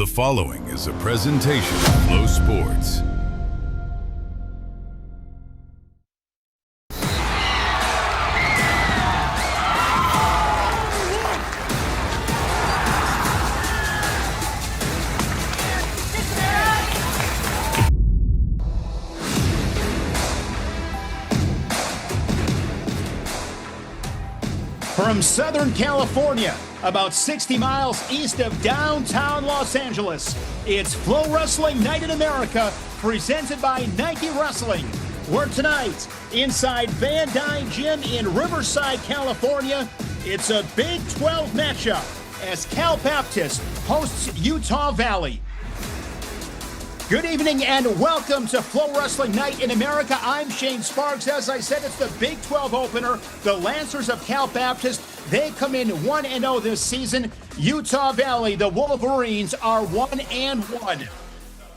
The following is a presentation of Flow Sports. From Southern California, about 60 miles east of downtown Los Angeles, it's FloWrestling Night in America, presented by Nike Wrestling. We're tonight inside Van Dyne Gym in Riverside, California. It's a Big 12 matchup as Cal Baptist hosts Utah Valley. Good evening and welcome to FloWrestling Night in America. I'm Shane Sparks. As I said, it's the Big 12 opener. The Lancers of Cal Baptist, they come in 1-0 this season. Utah Valley, the Wolverines, are 1-1.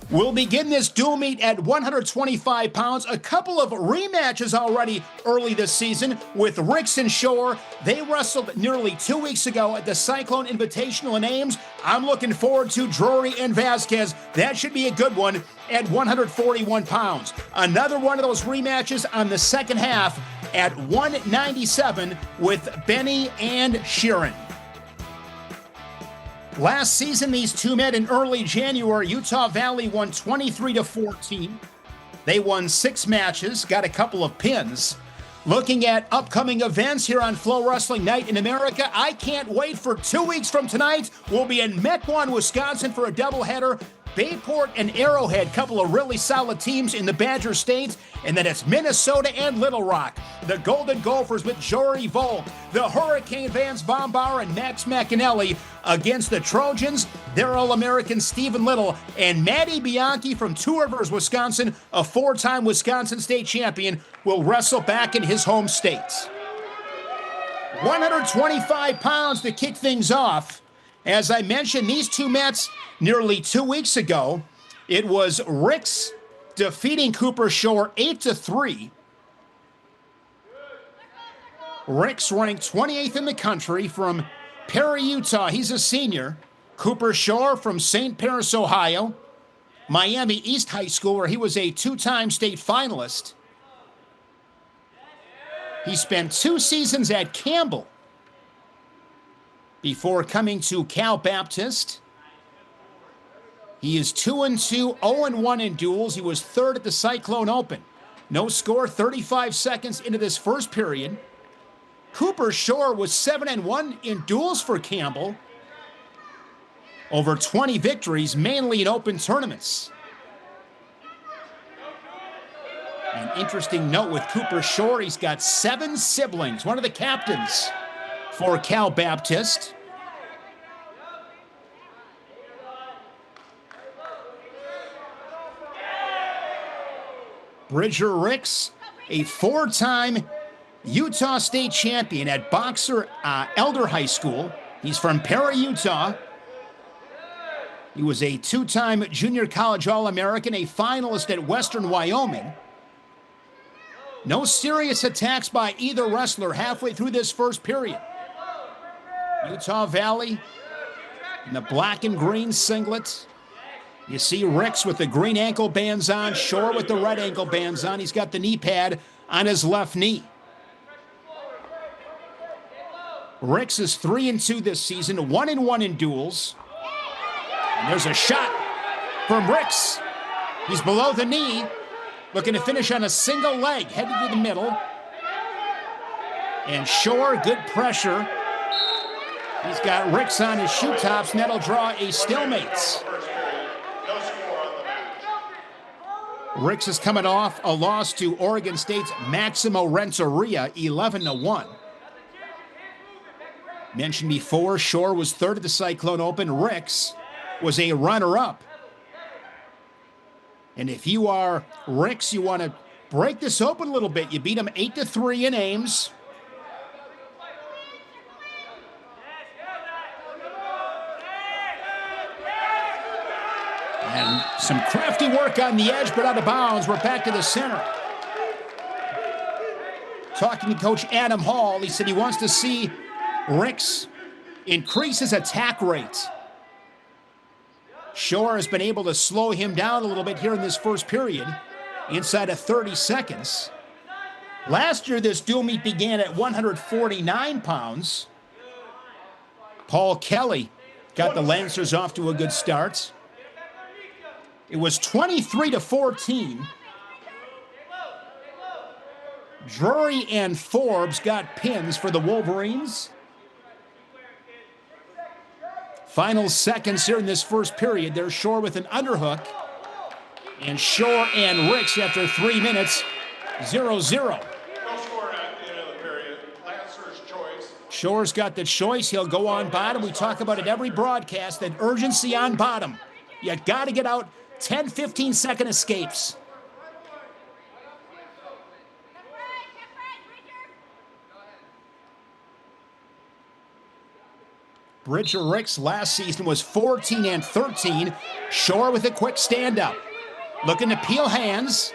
We'll begin this dual meet at 125 pounds. A couple of rematches already early this season with Ricks and Shore. They wrestled nearly 2 weeks ago at the Cyclone Invitational in Ames. I'm looking forward to Drury and Vasquez. That should be a good one at 141 pounds. Another one of those rematches on the second half at 197 with Benny and Sheeran. Last season, these two met in early January. Utah Valley won 23-14. They won 6 matches, got a couple of pins. Looking at upcoming events here on FloWrestling Night in America, I can't wait for 2 weeks from tonight. We'll be in Mequon, Wisconsin for a doubleheader. Bayport and Arrowhead, couple of really solid teams in the Badger State. And then it's Minnesota and Little Rock. The Golden Gophers with Jory Volk. The Hurricane Vance Bombauer and Max McAnally against the Trojans. Their All-American Stephen Little and Matty Bianchi from Two Rivers, Wisconsin, a 4-time Wisconsin state champion, will wrestle back in his home state. 125 pounds to kick things off. As I mentioned, these two Mets nearly 2 weeks ago, it was Ricks defeating Cooper Shore 8-3. Ricks ranked 28th in the country from Perry, Utah. He's a senior. Cooper Shore from St. Paris, Ohio. Miami East High School, where he was a 2-time state finalist. He spent 2 seasons at Campbell before coming to Cal Baptist. He is 2-2, 0-1 in duels. He was 3rd at the Cyclone Open. No score 35 seconds into this first period. Cooper Shore was 7-1 in duels for Campbell. Over 20 victories, mainly in open tournaments. An interesting note with Cooper Shore, he's got 7 siblings, one of the captains for Cal Baptist. Bridger Ricks, a 4-time Utah State champion at Boxer Elder High School. He's from Perry, Utah. He was a 2-time Junior College All-American, a finalist at Western Wyoming. No serious attacks by either wrestler halfway through this first period. Utah Valley in the black and green singlet. You see Ricks with the green ankle bands on, Shore with the red ankle bands on. He's got the knee pad on his left knee. Ricks is 3-2 this season, 1-1 in duels. And there's a shot from Ricks. He's below the knee, looking to finish on a single leg, headed to the middle. And Shore, good pressure. He's got Ricks on his shoe tops, and that'll draw a stalemate. Ricks is coming off a loss to Oregon State's Maximo Renteria, 11-1. Mentioned before, Shore was 3rd at the Cyclone Open. Ricks was a runner-up. And if you are Ricks, you want to break this open a little bit. You beat him 8-3 in Ames. And some crafty work on the edge, but out of bounds. We're back to the center. Talking to Coach Adam Hall, he said he wants to see Ricks increase his attack rate. Shore has been able to slow him down a little bit here in this first period, inside of 30 seconds. Last year, this dual meet began at 149 pounds. Paul Kelly got the Lancers off to a good start. It was 23-14. Drury and Forbes got pins for the Wolverines. Final seconds here in this first period. There's Shore with an underhook. And Shore and Ricks after 3 minutes, 0-0. Shore's got the choice. He'll go on bottom. We talk about it every broadcast, that urgency on bottom. You got to get out 10, 15-second escapes. Bridger Ricks last season was 14-13. Shore with a quick stand-up. Looking to peel hands.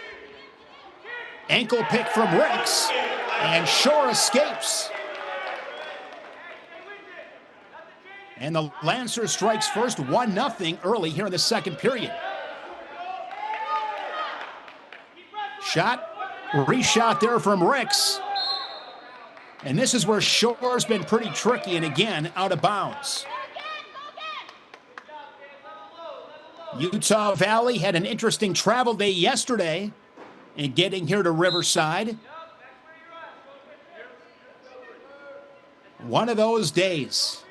Ankle pick from Ricks. And Shore escapes. And the Lancer strikes first, 1-0 early here in the second period. Shot, reshot there from Ricks. And this is where Shore's been pretty tricky, and again, out of bounds. Utah Valley had an interesting travel day yesterday in getting here to Riverside. One of those days.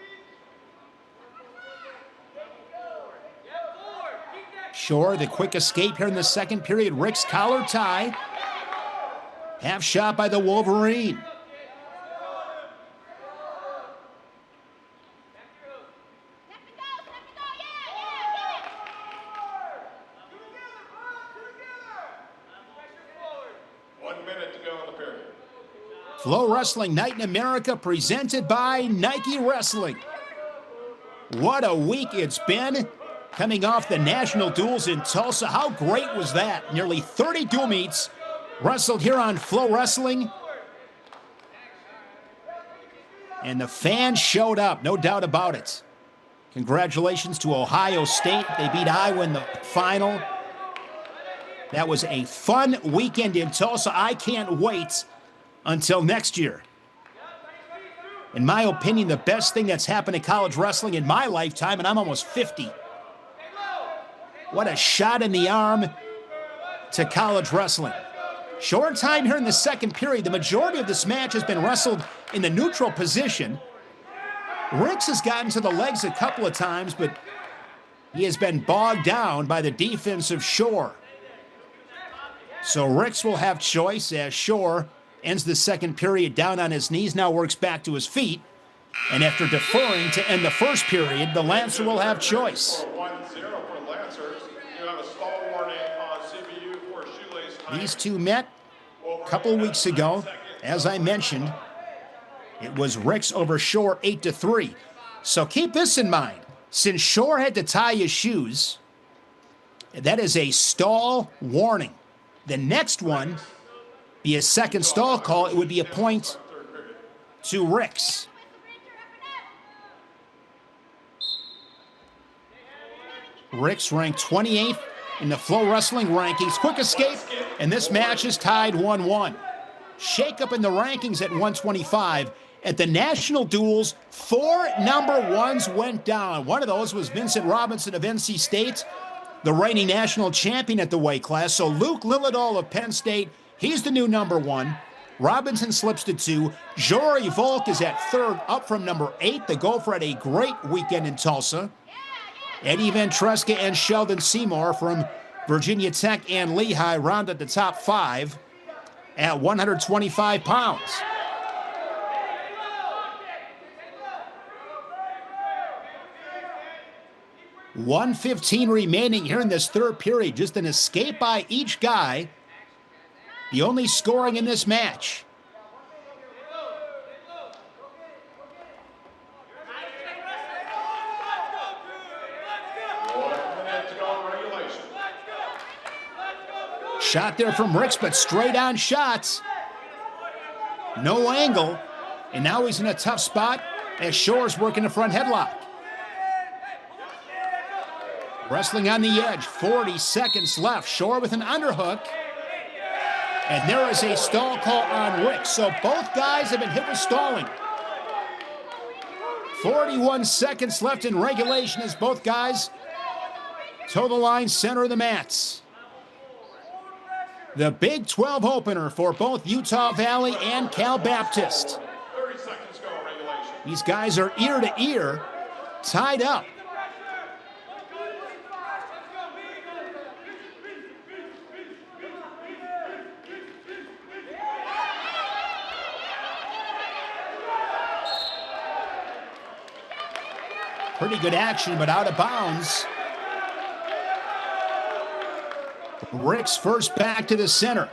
Shore, the quick escape here in the second period. Rick's collar tie. Half shot by the Wolverine. FloWrestling Night in America presented by Nike Wrestling. What a week it's been. Coming off the national duels in Tulsa. How great was that? Nearly 30 dual meets wrestled here on FloWrestling. And the fans showed up, no doubt about it. Congratulations to Ohio State. They beat Iowa in the final. That was a fun weekend in Tulsa. I can't wait until next year. In my opinion, the best thing that's happened to college wrestling in my lifetime, and I'm almost 50. What a shot in the arm to college wrestling. Short time here in the second period. The majority of this match has been wrestled in the neutral position. Ricks has gotten to the legs a couple of times, but he has been bogged down by the defense of Shore. So Ricks will have choice as Shore ends the second period down on his knees, now works back to his feet. And after deferring to end the first period, the Lancer will have choice. These two met a couple weeks ago. As I mentioned, it was Ricks over Shore 8-3. So keep this in mind. Since Shore had to tie his shoes, that is a stall warning. The next one be a second stall call. It would be a point to Ricks. Ricks ranked 28th in the FloWrestling rankings. Quick escape, and this match is tied 1-1. Shake up in the rankings at 125. At the national duels, 4 number ones went down. One of those was Vincent Robinson of NC State, the reigning national champion at the weight class. So Luke Lillidahl of Penn State, he's the new number 1. Robinson slips to 2. Jory Volk is at 3rd, up from number 8. The Gopher had a great weekend in Tulsa. Eddie Ventresca and Sheldon Seymour from Virginia Tech and Lehigh round at the top 5 at 125 pounds. $1:15 remaining here in this third period. Just an escape by each guy. The only scoring in this match. Shot there from Ricks, but straight on shots. No angle. And now he's in a tough spot as Shore's working the front headlock. Wrestling on the edge, 40 seconds left. Shore with an underhook. And there is a stall call on Rick. So both guys have been hit with stalling. 41 seconds left in regulation as both guys toe the line, center of the mats. The Big 12 opener for both Utah Valley and Cal Baptist. 30 seconds go in regulation. These guys are ear to ear, tied up. Pretty good action, but out of bounds. Rick's first back to the center.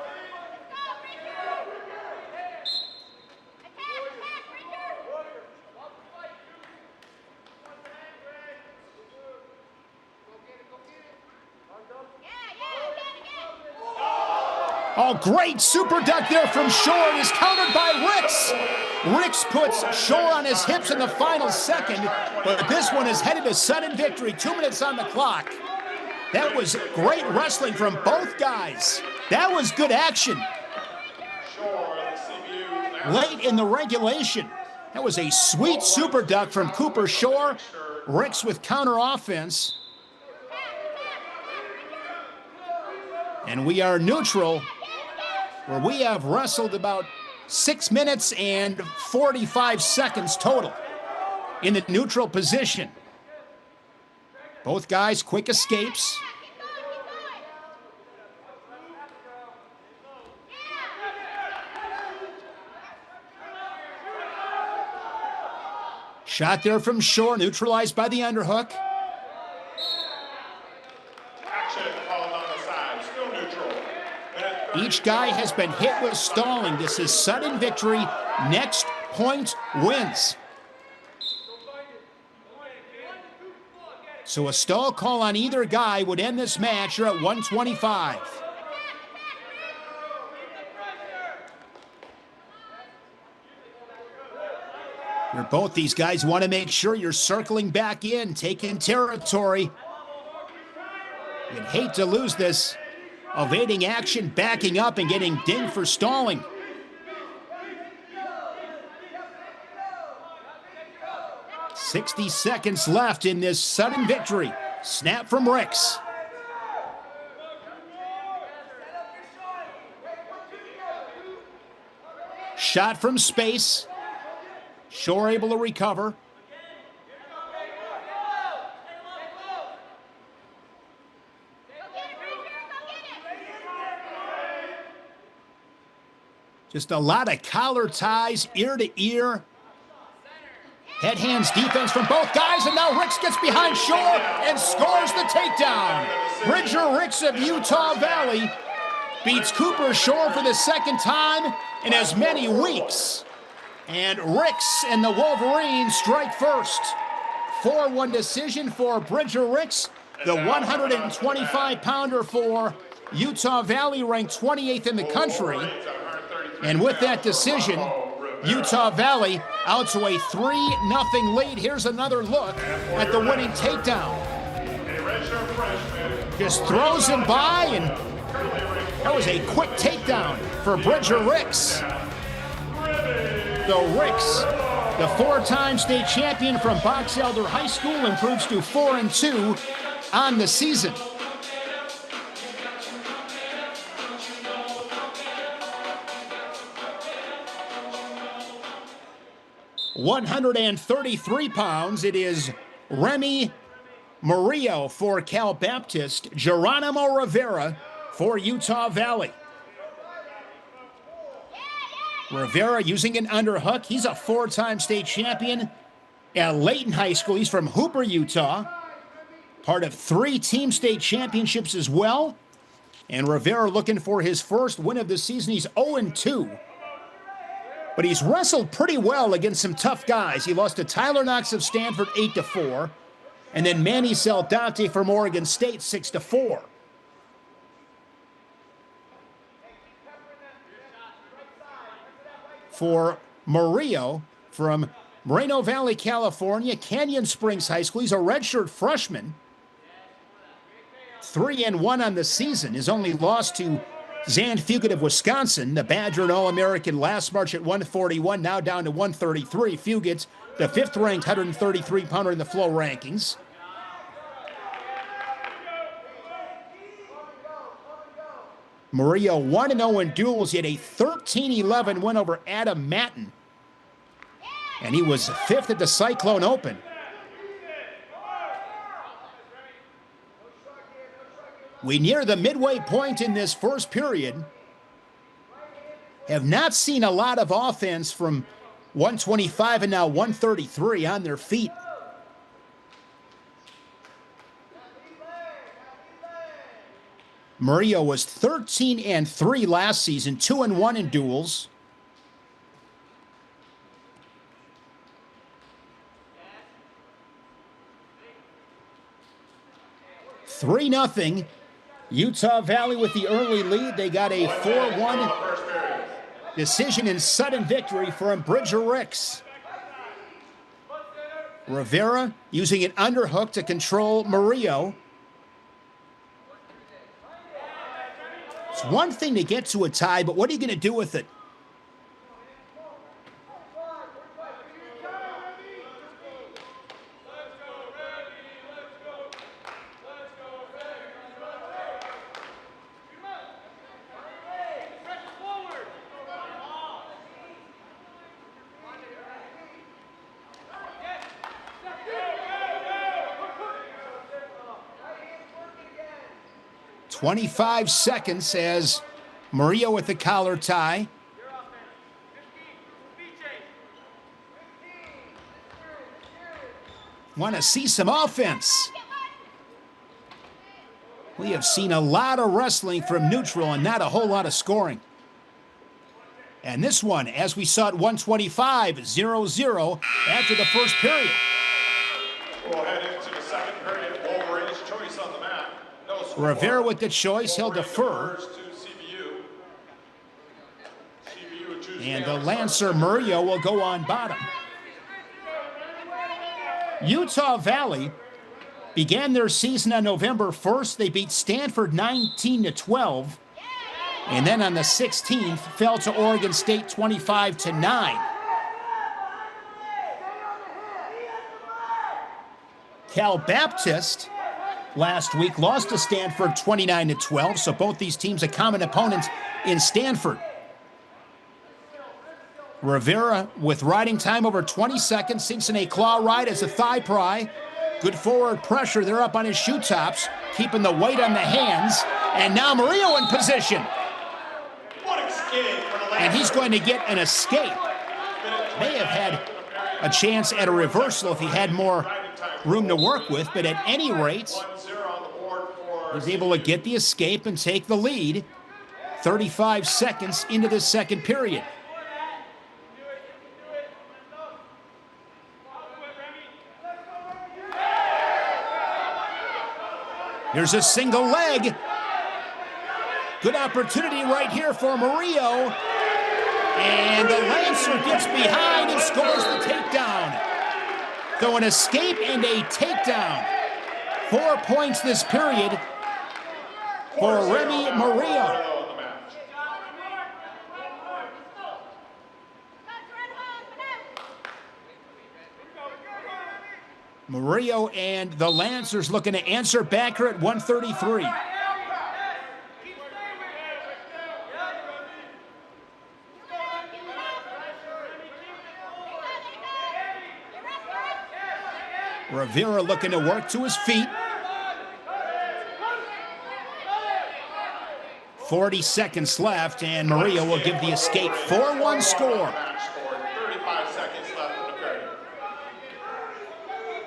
Oh, great super duck there from Shore. It is countered by Ricks. Ricks puts Shore on his hips in the final second, but this one is headed to sudden victory. 2 minutes on the clock. That was great wrestling from both guys. That was good action. Late in the regulation. That was a sweet super duck from Cooper Shore. Ricks with counter offense. And we are neutral, where we have wrestled about 6 minutes and 45 seconds total in the neutral position. Both guys quick escapes. Shot there from Shore, neutralized by the underhook. Action called on the side, still neutral. Each guy has been hit with stalling. This is sudden victory. Next point wins. So a stall call on either guy would end this match. You're at 125. Both these guys want to make sure you're circling back in, taking territory. You'd hate to lose this. Evading action, backing up, and getting dinged for stalling. "60 seconds left in this sudden victory. Snap from Ricks. Shot from space. Shore able to recover. Just a lot of collar ties, ear to ear. Head hands defense from both guys, and now Ricks gets behind Shore and scores the takedown. Bridger Ricks of Utah Valley beats Cooper Shore for the second time in as many weeks. And Ricks and the Wolverines strike first. 4-1 decision for Bridger Ricks, the 125-pounder for Utah Valley, ranked 28th in the country. And with that decision, Utah Valley out to a 3-0 lead. Here's another look at the winning takedown. Just throws him by, and that was a quick takedown for Bridger Ricks. So Ricks, the 4-time state champion from Box Elder High School, improves to 4-2 on the season. £133. It is Remy Murillo for Cal Baptist, Geronimo Rivera for Utah Valley. Rivera using an underhook. He's a 4-time state champion at Layton High School. He's from Hooper, Utah. Part of 3 team state championships as well. And Rivera looking for his first win of the season. He's 0-2. But he's wrestled pretty well against some tough guys. He lost to Tyler Knox of Stanford 8-4. And then Manny Saldate from Oregon State 6-4. For Murillo from Moreno Valley, California, Canyon Springs High School. He's a redshirt freshman. 3-1 on the season. His only loss to Zan Fugit of Wisconsin, the Badger and All-American last March at 141, now down to 133. Fugit, the 5th-ranked 133-pounder in the Flow rankings. Murillo 1-0 in duels. He had a 13-11 win over Adam Matten. And he was 5th at the Cyclone Open. We near the midway point in this first period. Have not seen a lot of offense from 125 and now 133 on their feet. Murillo was 13-3 last season, 2-1 in duels. Three 0 Utah Valley with the early lead. They got a 4-1 decision and sudden victory from Bridger Ricks. Rivera using an underhook to control Murillo. It's one thing to get to a tie, but what are you going to do with it? "25 seconds as Murillo with the collar tie. Want to see some offense. We have seen a lot of wrestling from neutral and not a whole lot of scoring. And this one, as we saw at 125, 0-0 after the first period. We'll head into the second period. Wolverine's choice on the mat. No score. Rivera with the choice, he'll defer. Defers to CBU. CBU chooses And the Lancer Murillo will go on bottom. Utah Valley began their season on November 1st. They beat Stanford 19-12. And then on the 16th, fell to Oregon State 25-9. Cal Baptist last week lost to Stanford 29-12, so both these teams a common opponent in Stanford. Rivera with riding time over 20 seconds, sinks in a claw ride as a thigh pry. Good forward pressure. They're up on his shoe tops, keeping the weight on the hands. And now Murillo in position. What escape for the And he's going to get an escape. May have had a chance at a reversal if he had more room to work with, but at any rate, 1-0 on the board for he's able to get the escape and take the lead 35 seconds into the second period. Here's a single leg. Good opportunity right here for Murillo. And the Lancer gets behind and scores the takedown. So an escape and a takedown. 4 points this period for Remy Murillo. Murillo and the Lancers looking to answer back here at 133. Rivera looking to work to his feet. 40 seconds left, and Murillo will give the escape. 4-1 score. 35 seconds left in the period.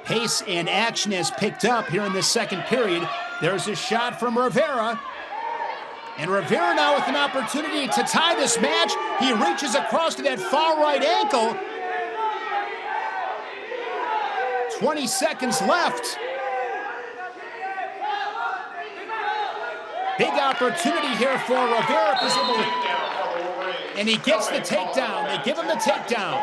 Pace and action has picked up here in the second period. There's a shot from Rivera. And Rivera now with an opportunity to tie this match. He reaches across to that far right ankle. 20 seconds left. Big opportunity here for Rivera. And he gets the takedown. They give him the takedown.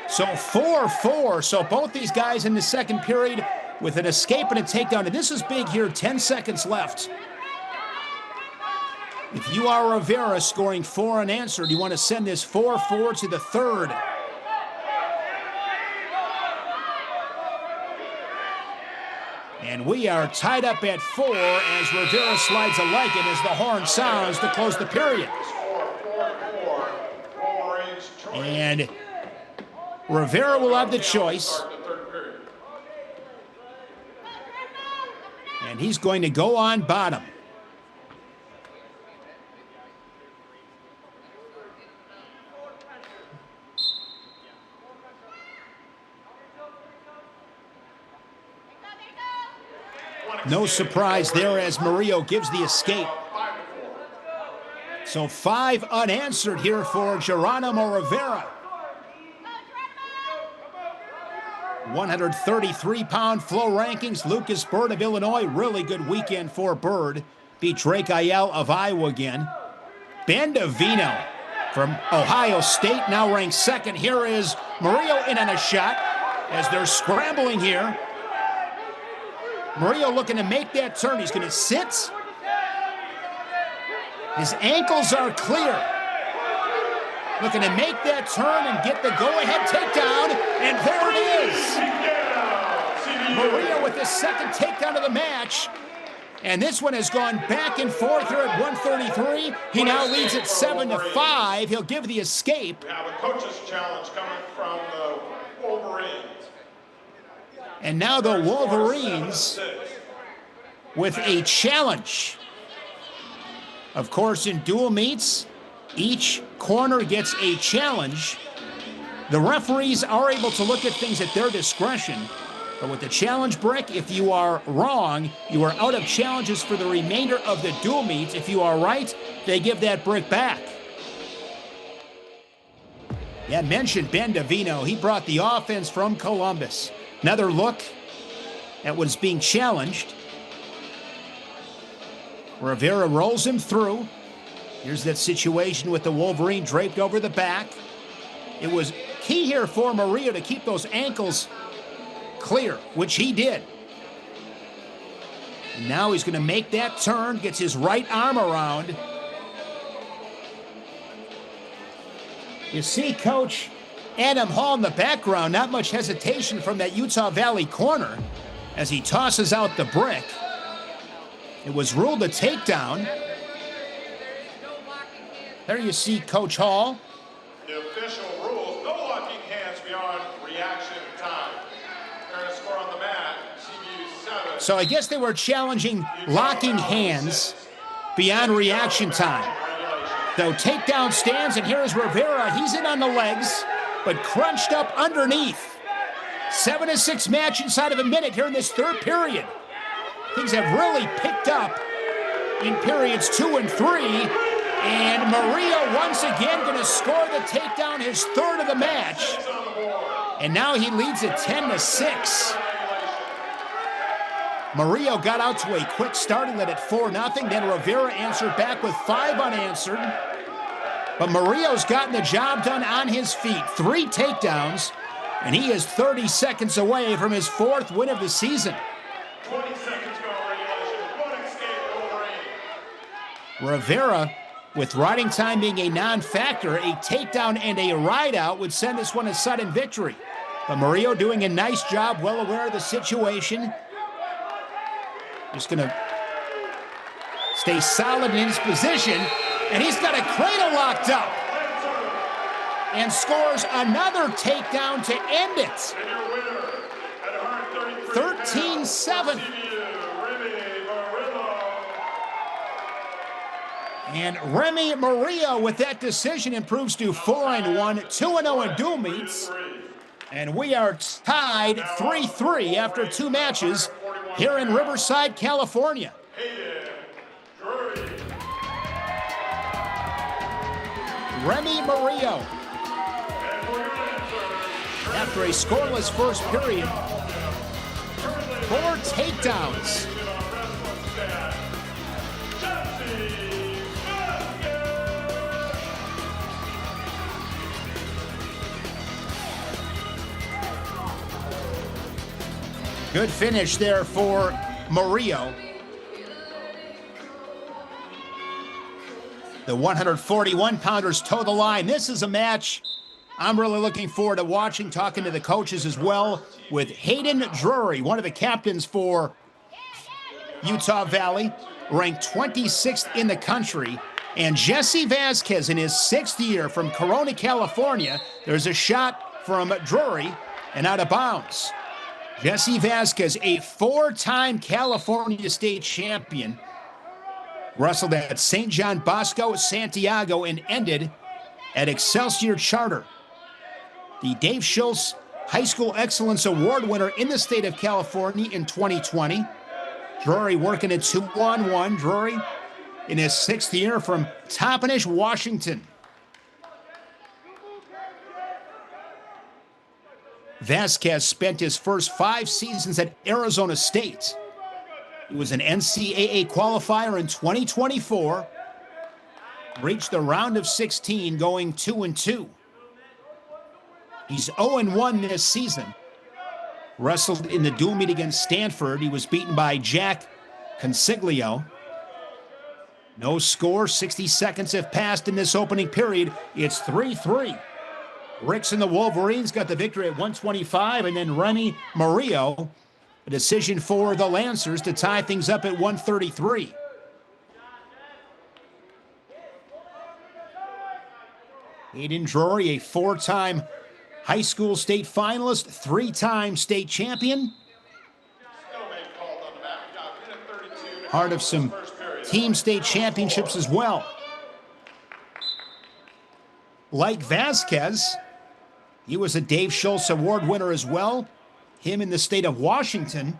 So 4-4. So both these guys in the second period with an escape and a takedown. And this is big here, 10 seconds left. If you are Rivera scoring 4 unanswered, you want to send this 4-4 to the third. And we are tied up at 4 as Rivera slides a leg in as the horn sounds to close the period. And Rivera will have the choice. And he's going to go on bottom. No surprise there as Murillo gives the escape. So 5 unanswered here for Geronimo Rivera. 133-pound flow rankings. Lucas Bird of Illinois, really good weekend for Bird. Beat Drake Ayel of Iowa again. Bandavino from Ohio State now ranked second. Here is Murillo in on a shot as they're scrambling here. Murillo looking to make that turn. He's going to sit. His ankles are clear. Looking to make that turn and get the go-ahead takedown. And there it is. Murillo with his second takedown of the match. And this one has gone back and forth here at 133. He now leads at 7-5. He'll give the escape. We have a coach's challenge coming from the Wolverines. And now the Wolverines with a challenge. Of course, in dual meets, each corner gets a challenge. The referees are able to look at things at their discretion. But with the challenge brick, if you are wrong, you are out of challenges for the remainder of the dual meets. If you are right, they give that brick back. Yeah, mentioned Bandavino. He brought the offense from Columbus. Another look at what is being challenged. Rivera rolls him through. Here's that situation with the Wolverine draped over the back. It was key here for Murillo to keep those ankles clear, which he did. And now he's going to make that turn, gets his right arm around. You see Coach Adam Hall in the background, not much hesitation from that Utah Valley corner as he tosses out the brick. It was ruled a takedown. There you see Coach Hall. The official rules, no locking hands beyond reaction time. Fair score on the mat, CBU 7. So I guess they were challenging locking hands beyond reaction time. Though takedown stands, and here is Rivera. He's in on the legs, but crunched up underneath. 7-6 match inside of a minute here in this third period. Things have really picked up in periods 2 and 3. And Murillo once again going to score the takedown, his third of the match. And now he leads at 10-6. Murillo got out to a quick start and led at 4-0. Then Rivera answered back with 5 unanswered. But Murillo's gotten the job done on his feet. 3 takedowns, and he is 30 seconds away from his 4th win of the season. 20 seconds go regulation. 1 escape Wolverine. Rivera, with riding time being a non-factor, a takedown and a ride-out would send this one a sudden victory. But Murillo doing a nice job, well aware of the situation. Just going to stay solid in his position. And he's got a cradle locked up. And scores another takedown to end it. 13-7. And Remy Murillo with that decision improves to 4-1, 2-0 in dual meets. And we are tied 3-3 after 2 matches here in Riverside, California. Remy Murillo, after a scoreless first period, 4 takedowns. Good finish there for Murillo. The 141-pounders toe the line. This is a match I'm really looking forward to watching, talking to the coaches as well, with Hayden Drury, one of the captains for Utah Valley, ranked 26th in the country, and Jesse Vasquez in his 6th year from Corona, California. There's a shot from Drury and out of bounds. Jesse Vasquez, a 4-time California state champion, wrestled at St. John Bosco, Santiago, and ended at Excelsior Charter. The Dave Schultz High School Excellence Award winner in the state of California in 2020. Drury working a 2-on-1. Drury in his 6th year from Toppenish, Washington. Vasquez spent his first 5 seasons at Arizona State. He was an NCAA qualifier in 2024. Reached the round of 16, going 2-2. He's 0-1 this season. Wrestled in the dual meet against Stanford. He was beaten by Jack Consiglio. No score. 60 seconds have passed in this opening period. It's 3-3. Ricks and the Wolverines got the victory at 125, and then Remy Murillo, a decision for the Lancers to tie things up at 133. Hayden Drury, a 4-time high school state finalist, 3-time state champion. Part of some team state championships as well. Like Vasquez, he was a Dave Schultz Award winner as well. Him in the state of Washington.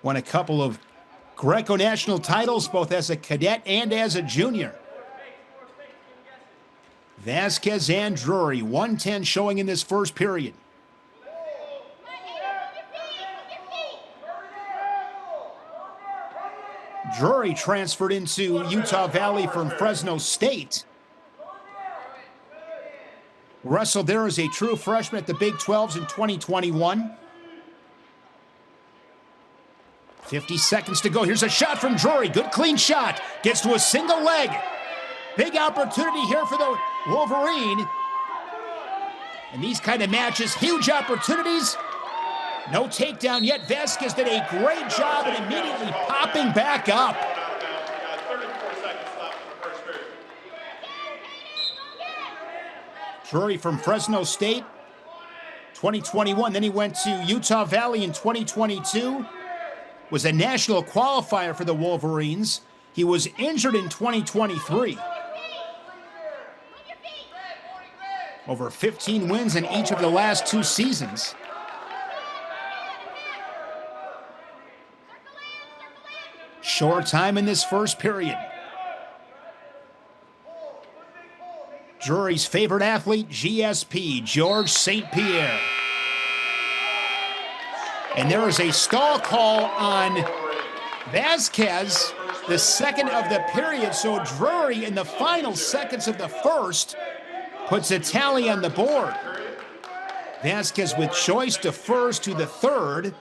Won a couple of Greco national titles, both as a cadet and as a junior. Vasquez and Drury, 110 showing in this first period. Drury transferred into Utah Valley from Fresno State. Wrestled there as a true freshman at the Big 12s in 2021. 50 seconds to go. Here's a shot from Drury. Good clean shot. Gets to a single leg. Big opportunity here for the Wolverine. And these kind of matches, huge opportunities. No takedown yet. Vasquez did a great job and immediately popping back up. 34 seconds left in the first period. Drury from Fresno State, 2021. Then he went to Utah Valley in 2022. Was a national qualifier for the Wolverines. He was injured in 2023. Over 15 wins in each of the last 2 seasons. Short time in this first period. Drury's favorite athlete, GSP, George St. Pierre. And there is a stall call on Vasquez, the second of the period. So Drury, in the final seconds of the first, puts a tally on the board. Vasquez with choice to first to the third.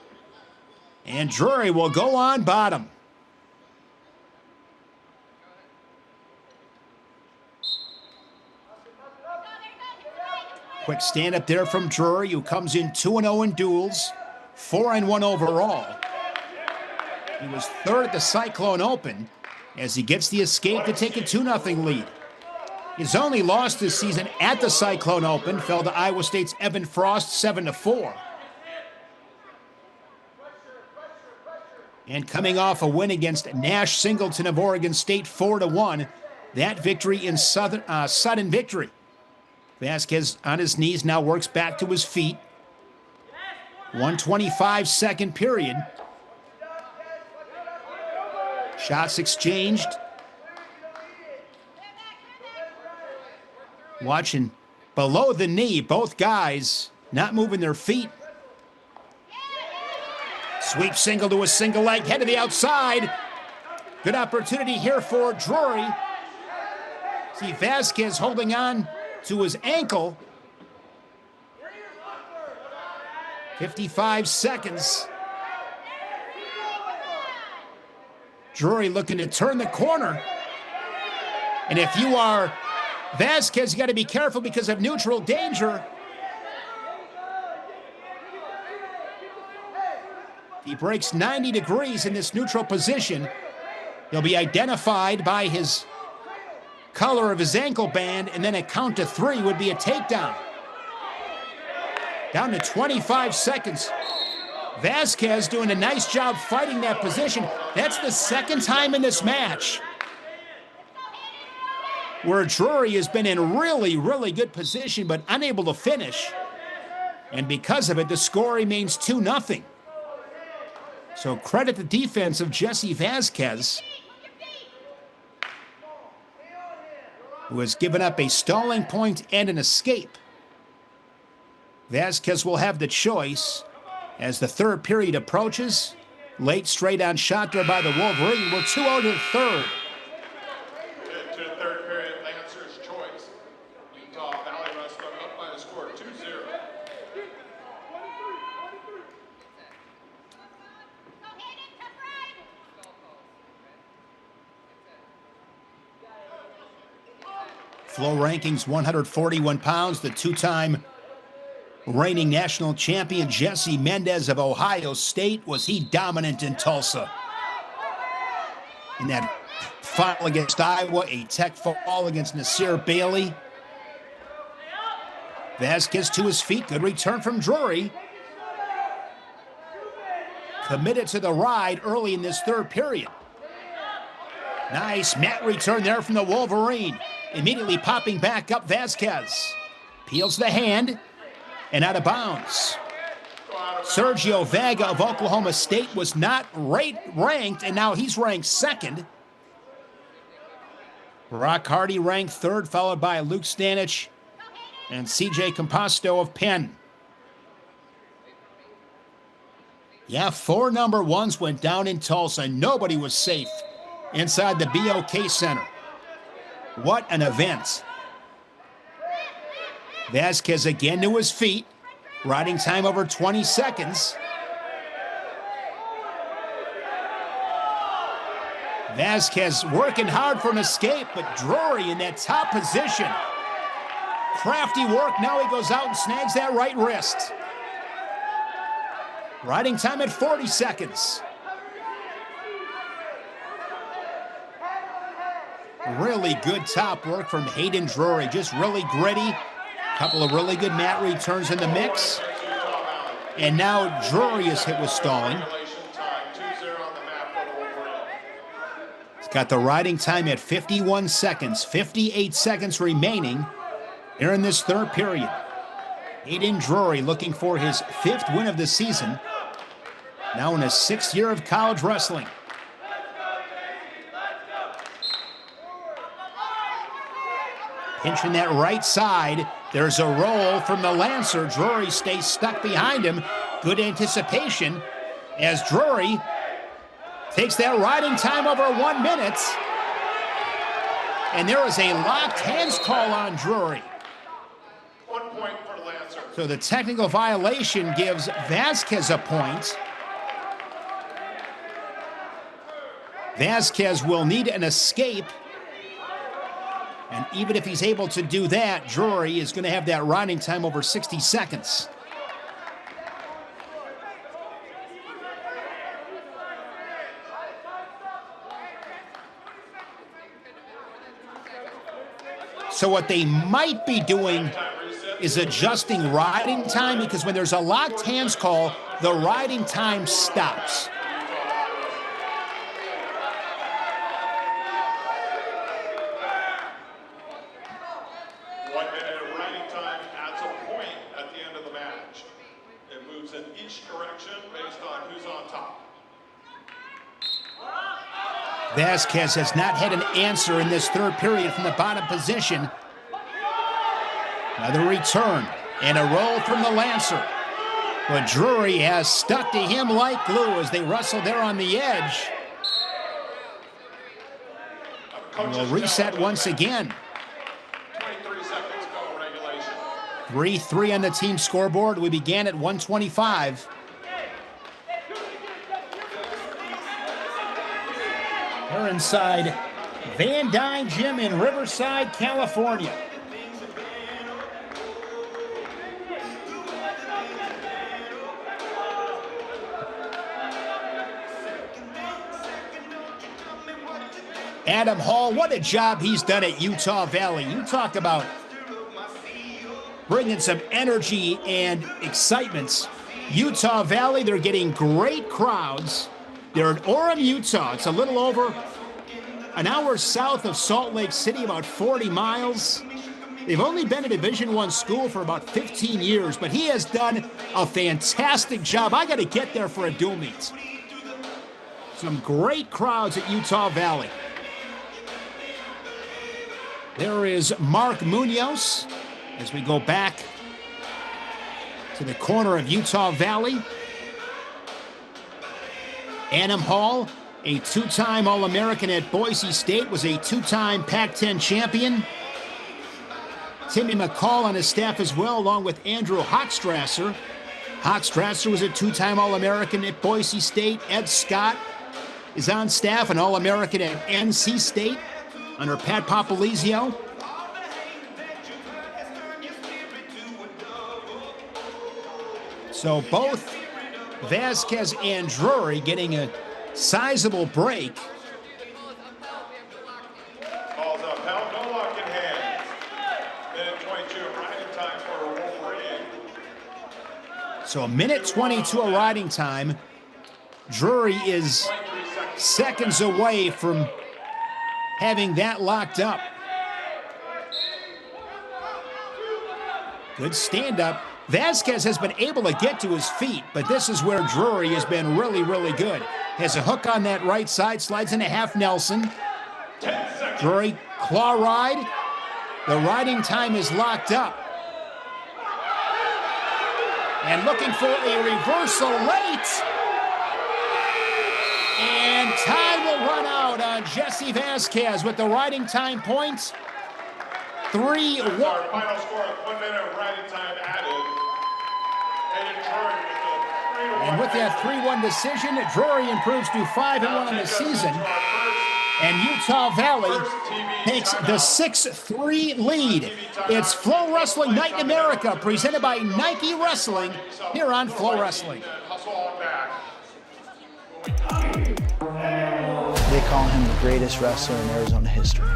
And Drury will go on bottom. Quick stand-up there from Drury, who comes in 2-0 in duels, 4-1 overall. He was third at the Cyclone Open as he gets the escape to take a 2-0 lead. His only loss this season at the Cyclone Open fell to Iowa State's Evan Frost 7-4. And coming off a win against Nash Singleton of Oregon State 4-1, that victory in sudden victory. Vasquez on his knees now works back to his feet. 125 second period. Shots exchanged. Watching below the knee, both guys not moving their feet. Sweep single to a single leg, head to the outside. Good opportunity here for Drury. See Vasquez holding on to his ankle. 55 seconds. Drury looking to turn the corner. And if you are Vasquez, you got to be careful because of neutral danger. He breaks 90 degrees in this neutral position. He'll be identified by his color of his ankle band, and then a count to 3 would be a takedown. Down to 25 seconds. Vasquez doing a nice job fighting that position. That's the second time in this match where Drury has been in really, really good position, but unable to finish. And because of it, the score remains 2-0. So credit the defense of Jesse Vasquez, who has given up a stalling point and an escape. Vasquez will have the choice as the third period approaches. Late straight-on shot there by the Wolverine. We're 2-0 to the third. To the third period, Lancer's choice. Utah Valley Wrestling up by the score 2-0. Flow rankings 141 pounds. The two-time reigning national champion Jesse Mendez of Ohio State. Was he dominant in Tulsa? In that final against Iowa, a tech fall against Nasir Bailey. Vasquez to his feet. Good return from Drury. Committed to the ride early in this third period. Nice mat return there from the Wolverine. Immediately popping back up, Vasquez peels the hand and out of bounds. Sergio Vega of Oklahoma State was not ranked, and now he's ranked second. Brock Hardy ranked third, followed by Luke Stanich and CJ Composto of Penn. Yeah, 4 number ones went down in Tulsa. Nobody was safe inside the BOK Center. What an event. Vasquez again to his feet. Riding time over 20 seconds. Vasquez working hard for an escape, but Drury in that top position. Crafty work. Now he goes out and snags that right wrist. Riding time at 40 seconds. Really good top work from Hayden Drury. Just really gritty. Couple of really good mat returns in the mix. And now Drury is hit with stalling. He's got the riding time at 51 seconds. 58 seconds remaining here in this third period. Hayden Drury looking for his 5th win of the season. Now in his 6th year of college wrestling. Pinching that right side. There's a roll from the Lancer. Drury stays stuck behind him. Good anticipation as Drury takes that riding time over 1 minute. And there is a locked hands call on Drury. 1 point for Lancer. So the technical violation gives Vasquez a point. Vasquez will need an escape. And even if he's able to do that, Drury is going to have that riding time over 60 seconds. So what they might be doing is adjusting riding time, because when there's a locked hands call, the riding time stops. 1 minute of riding time adds a point at the end of the match. It moves in each direction based on who's on top. Vasquez has not had an answer in this third period from the bottom position. Another return and a roll from the Lancer. But Drury has stuck to him like glue as they wrestle there on the edge. And we'll reset once again. 23 seconds go. 3-3 on the team scoreboard. We began at 125. We're inside Van Dyne Gym in Riverside, California. Adam Hall, what a job he's done at Utah Valley. You talk about bringing some energy and excitement. Utah Valley, they're getting great crowds. They're in Orem, Utah. It's a little over an hour south of Salt Lake City, about 40 miles. They've only been a Division I school for about 15 years, but he has done a fantastic job. I got to get there for a dual meet. Some great crowds at Utah Valley. There is Mark Munoz as we go back to the corner of Utah Valley. Adam Hall, a two-time All-American at Boise State, was a two-time Pac-10 champion. Timmy McCall on his staff as well, along with Andrew Hochstrasser. Hochstrasser was a two-time All-American at Boise State. Ed Scott is on staff, an All-American at NC State under Pat Popolizio. So both Vasquez and Drury getting a sizable break. Calls up, held no lock in hand. Minute 22 of riding time for Wolverine. So a minute 22 of riding time. Drury is seconds away from having that locked up. Good stand-up. Vasquez has been able to get to his feet, but this is where Drury has been really, really good. Has a hook on that right side, slides into half Nelson. Drury, claw ride. The riding time is locked up. And looking for a reversal late. And time will run out on Jesse Vasquez with the riding time points. 3-1. Our final score of 1 minute of riding time added. And with that 3-1 decision, Drury improves to 5-1 on the season. And Utah Valley takes the 6-3 lead. It's FloWrestling Night in America, presented by Nike Wrestling, here on FloWrestling. They call him the greatest wrestler in Arizona history.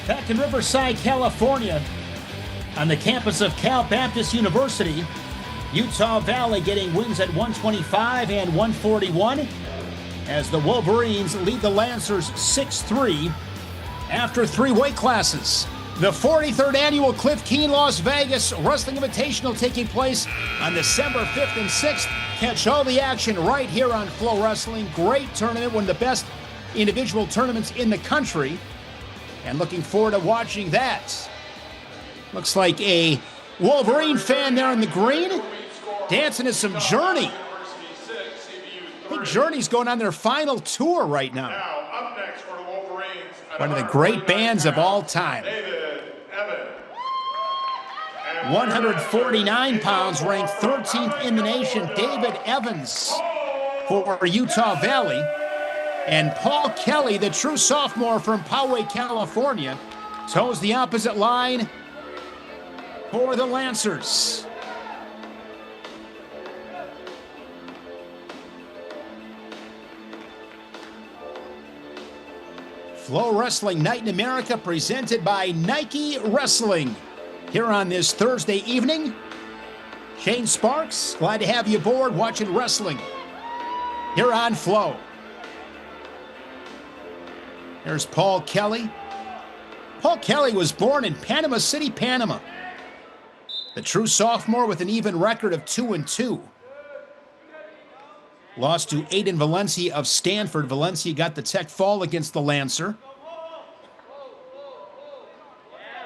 Back in Riverside, California, on the campus of Cal Baptist University, Utah Valley getting wins at 125 and 141 as the Wolverines lead the Lancers 6-3 after 3 weight classes. The 43rd annual Cliff Keen Las Vegas Wrestling Invitational taking place on December 5th and 6th. Catch all the action right here on FloWrestling. Great tournament, one of the best individual tournaments in the country. And looking forward to watching that. Looks like a Wolverine fan there in the green. Dancing to some Journey. I think Journey's going on their final tour right now. Up next for the Wolverines. One of the great bands of all time. 149 pounds, ranked 13th in the nation. David Evans for Utah Valley. And Paul Kelly, the true sophomore from Poway, California, toes the opposite line for the Lancers. FloWrestling Night in America, presented by Nike Wrestling. Here on this Thursday evening, Shane Sparks, glad to have you aboard watching wrestling here on Flow. There's Paul Kelly. Paul Kelly was born in Panama City, Panama. The true sophomore with an even record of 2-2. Lost to Aiden Valencia of Stanford. Valencia got the tech fall against the Lancer.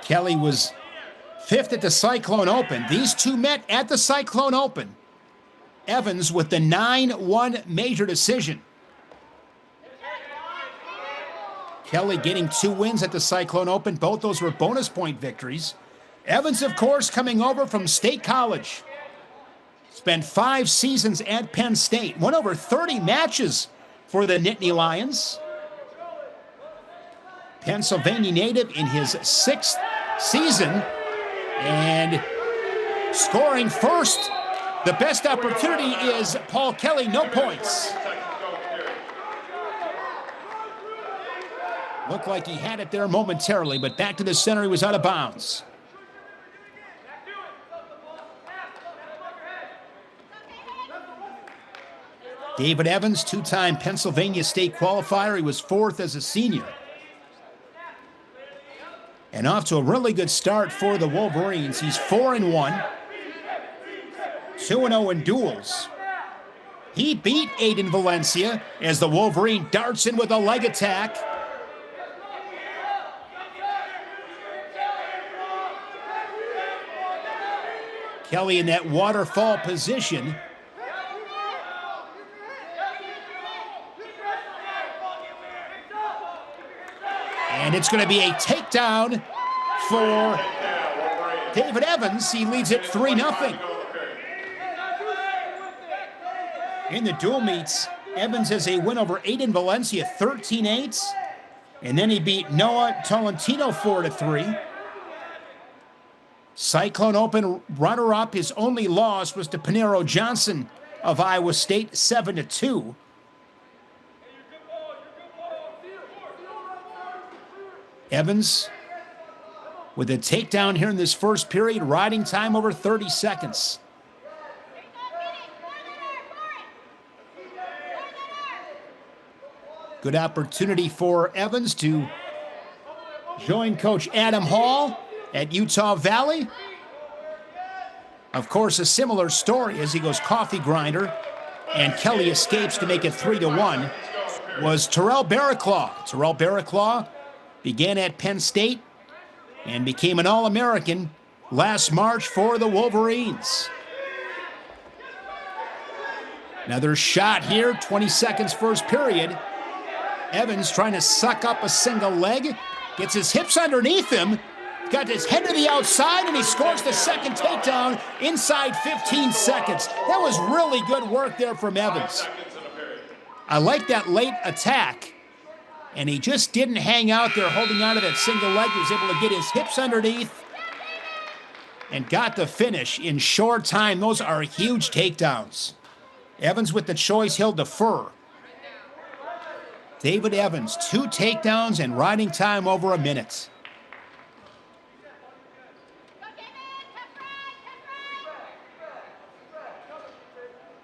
Kelly was 5th at the Cyclone Open. These two met at the Cyclone Open. Evans with the 9-1 major decision. Kelly getting 2 wins at the Cyclone Open. Both those were bonus point victories. Evans, of course, coming over from State College. Spent 5 seasons at Penn State. Won over 30 matches for the Nittany Lions. Pennsylvania native in his 6th season. And scoring first. The best opportunity is Paul Kelly, no points. Looked like he had it there momentarily, but back to the center, he was out of bounds. David Evans, 2-time Pennsylvania State qualifier. He was 4th as a senior. And off to a really good start for the Wolverines. He's 4-1, 2-0 in duels. He beat Aiden Valencia as the Wolverine darts in with a leg attack. Kelly in that waterfall position. And it's going to be a takedown for David Evans. He leads it 3-0. In the dual meets, Evans has a win over Aiden Valencia, 13-8. And then he beat Noah Tolentino 4-3. Cyclone Open runner-up, his only loss was to Panero Johnson of Iowa State, 7-2. Evans with a takedown here in this first period, riding time over 30 seconds. Good opportunity for Evans to join Coach Adam Hall at Utah Valley. Of course, a similar story as he goes coffee grinder and Kelly escapes to make it 3-1 was Terrell Barraclaw. Terrell Barraclaw began at Penn State and became an All-American last March for the Wolverines. Another shot here, 20 seconds first period. Evans trying to suck up a single leg, gets his hips underneath him, got his head to the outside, and he scores the second takedown inside 15 seconds. That was really good work there from Evans. I like that late attack. And he just didn't hang out there holding on to that single leg. He was able to get his hips underneath and got the finish in short time. Those are huge takedowns. Evans with the choice, he'll defer. David Evans, 2 takedowns and riding time over a minute.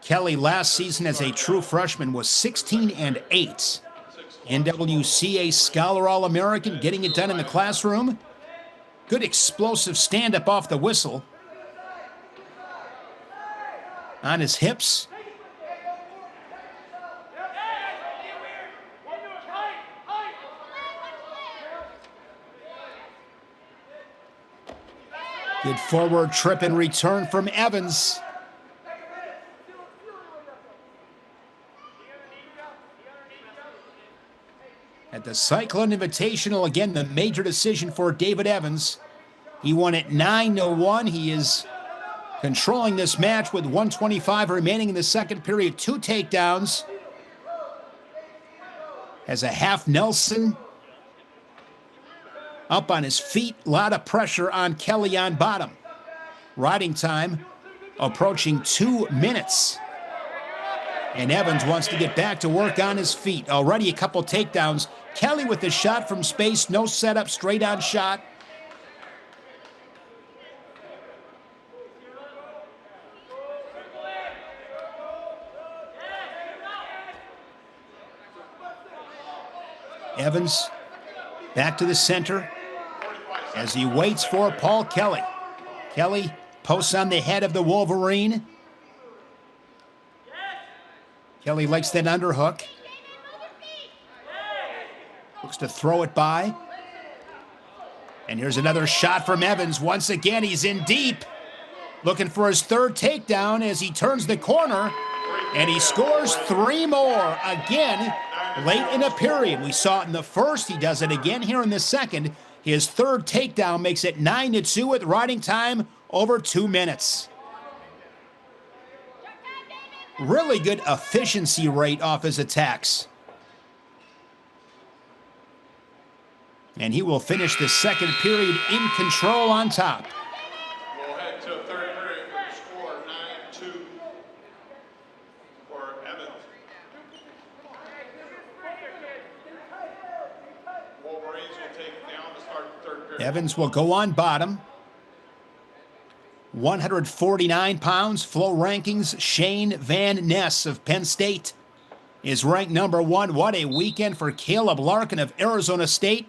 Kelly last season as a true freshman was 16-8. NWCA Scholar All-American, getting it done in the classroom. Good explosive stand-up off the whistle. On his hips. Good forward trip and return from Evans. At the Cyclone Invitational, again, the major decision for David Evans. He won it 9-1. He is controlling this match with 1:25 remaining in the second period. 2 takedowns. Has a half Nelson. Up on his feet. A lot of pressure on Kelly on bottom. Riding time approaching 2 minutes. And Evans wants to get back to work on his feet. Already a couple takedowns. Kelly with the shot from space. No setup, straight on shot. Evans back to the center as he waits for Paul Kelly. Kelly posts on the head of the Wolverine. Kelly likes that underhook. Looks to throw it by. And here's another shot from Evans. Once again, he's in deep. Looking for his third takedown as he turns the corner. And he scores 3 more. Again, late in the period. We saw it in the first. He does it again here in the second. His third takedown makes it 9-2 with riding time over 2 minutes. Really good efficiency rate off his attacks. And he will finish the second period in control on top. We'll head to third period with the score 9-2 for Evans. Wolverines will take it down to start the third period. Evans will go on bottom. 149 pounds, Flow rankings. Shane Van Ness of Penn State is ranked number 1. What a weekend for Caleb Larkin of Arizona State.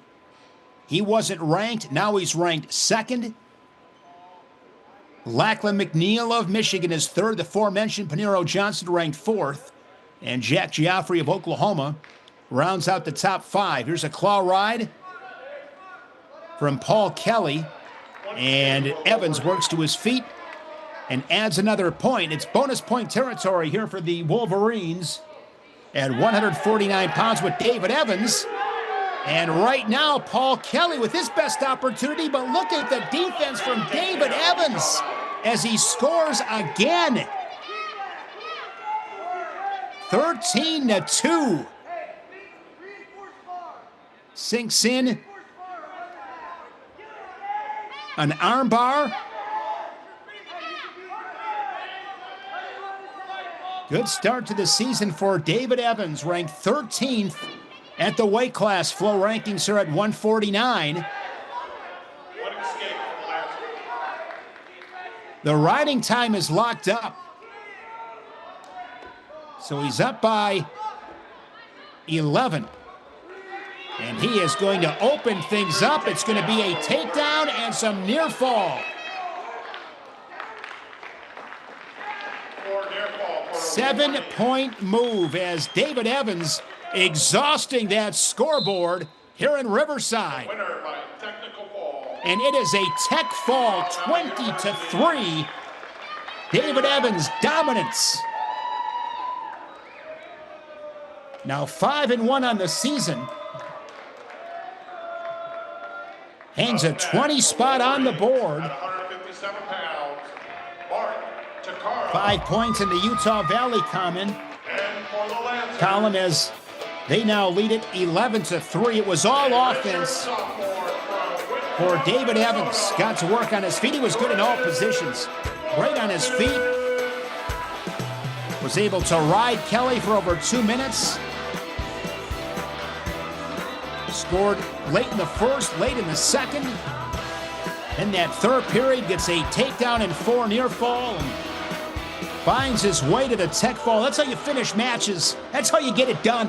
He wasn't ranked. Now he's ranked 2nd. Lachlan McNeil of Michigan is 3rd. The aforementioned Panero Johnson ranked 4th. And Jack Geoffrey of Oklahoma rounds out the top 5. Here's a claw ride from Paul Kelly. And Evans works to his feet and adds another point. It's bonus point territory here for the Wolverines at 149 pounds with David Evans. And right now, Paul Kelly with his best opportunity, but look at the defense from David Evans as he scores again. 13-2. Sinks in. An armbar. Good start to the season for David Evans, ranked 13th at the weight class. Flow rankings are at 149. The riding time is locked up. So he's up by 11. And he is going to open things up. It's going to be a takedown and some near fall. 7-point move as David Evans exhausting that scoreboard here in Riverside. Winner by technical fall. And it is a tech fall, 20-3. David Evans dominance. Now 5-1 on the season. Hangs a 20 spot on the board. 157 pounds, Mark Takara. 5 points in the Utah Valley And for the Lancers, column as they now lead it 11-3. It was all offense sophomore from for David Evans. Got to work on his feet. He was good in all positions. Right on his feet. Was able to ride Kelly for over 2 minutes. Scored late in the first, late in the second. In that third period, gets a takedown and 4 near fall and finds his way to the tech fall. That's how you finish matches. That's how you get it done.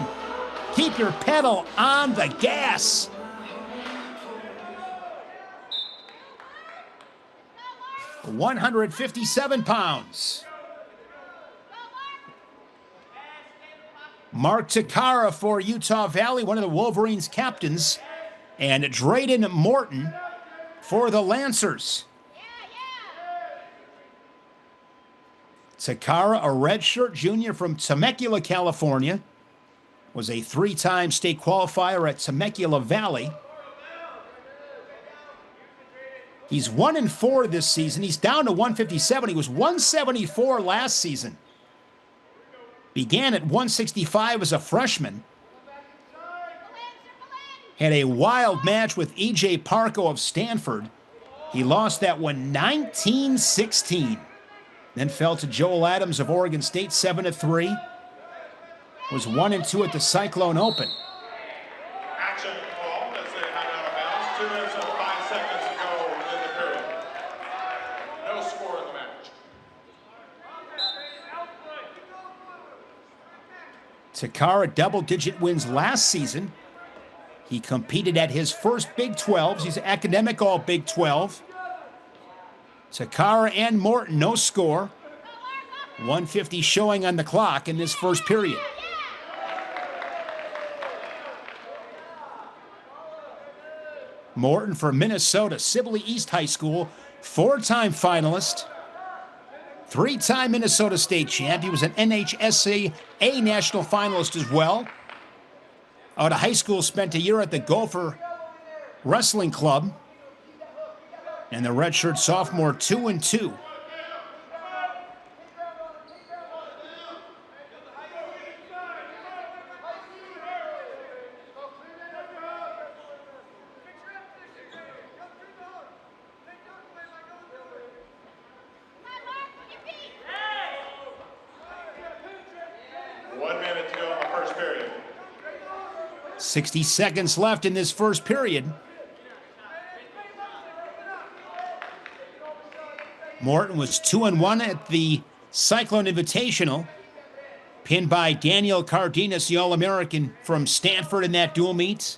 Keep your pedal on the gas. $157 pounds. Mark Takara for Utah Valley, one of the Wolverines' captains, and Drayden Morton for the Lancers. Takara, a redshirt junior from Temecula, California. was a 3-time state qualifier at Temecula Valley. He's 1-4 this season. He's down to 157. He was 174 last season. Began at 165 as a freshman. Had a wild match with E.J. Parco of Stanford. He lost that one 19-16. Then fell to Joel Adams of Oregon State 7-3. Was 1-2 at the Cyclone Open. Action call as they hang out of bounds. 2 minutes and 5 seconds to go in the period. No score in the match. Takara double-digit wins last season. He competed at his first Big 12s. He's academic all Big 12. Takara and Morton, no score. 150 showing on the clock in this first period. Morton for Minnesota, Sibley East High School, 4-time finalist, 3-time Minnesota State champ. He was an NHSA A national finalist as well. Out of high school, spent a year at the Gopher Wrestling Club. And the redshirt sophomore, 2-2. One minute to go in the first period. 60 seconds left in this first period. Morton was 2-1 at the Cyclone Invitational. Pinned by Daniel Cardenas, the All-American from Stanford in that dual meet.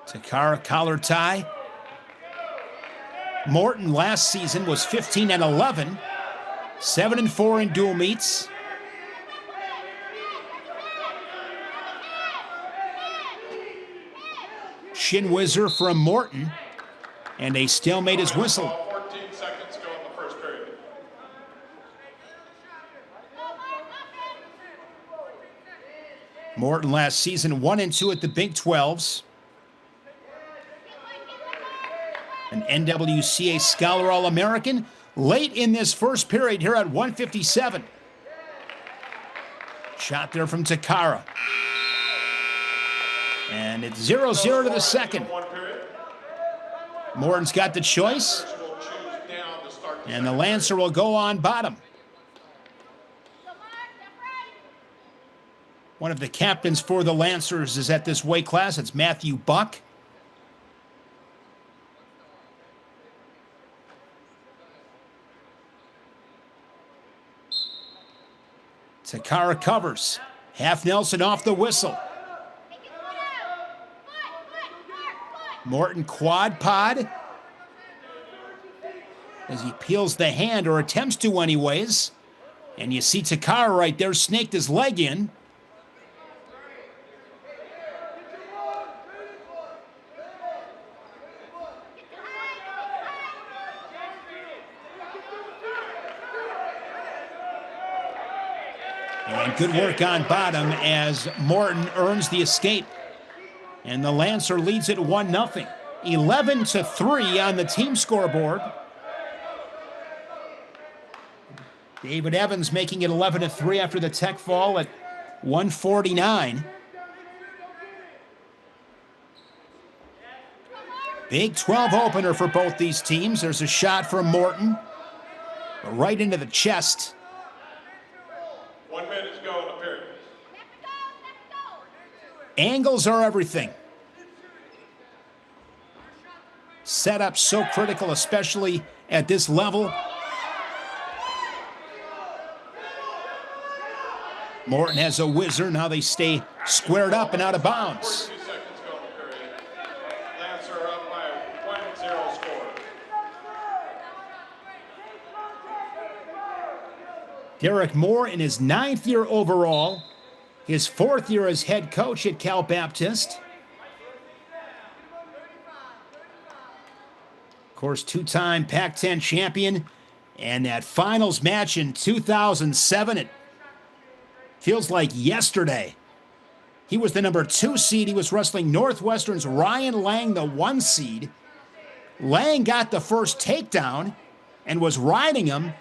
Takara collar tie. Morton last season was 15-11, 7-4 in dual meets. Shin whizzer from Morton, and a stalemate is whistled. 14 seconds to go in the first period. Morton last season 1-2 at the Big 12s. An NWCA Scholar All-American late in this first period here at 157. Shot there from Takara. And it's 0-0 to the second. Morton's got the choice. And the Lancer will go on bottom. One of the captains for the Lancers is at this weight class. It's Matthew Buck. Takara covers. Half Nelson off the whistle. Morton quad pod as he peels the hand, or attempts to anyways. And you see Takara right there snaked his leg in. And good work on bottom as Morton earns the escape. And the Lancer leads it 1-0. 11-3 on the team scoreboard. David Evans making it 11-3 after the tech fall at 149. Big 12 opener for both these teams. There's a shot from Morton. Right into the chest. 1 minute to go in the period. Angles are everything. Setup so critical, especially at this level. Morton has a whizzer. Now they stay squared up and out of bounds. 42 seconds to go in the period. Lancer up by 1-0 score. Derek Moore in his 9th year overall, his 4th year as head coach at Cal Baptist. course, two-time Pac-10 champion. And that finals match in 2007, it feels like yesterday. He was the number 2 seed. He was wrestling Northwestern's Ryan Lang, the 1 seed. Lang got the first takedown and was riding him.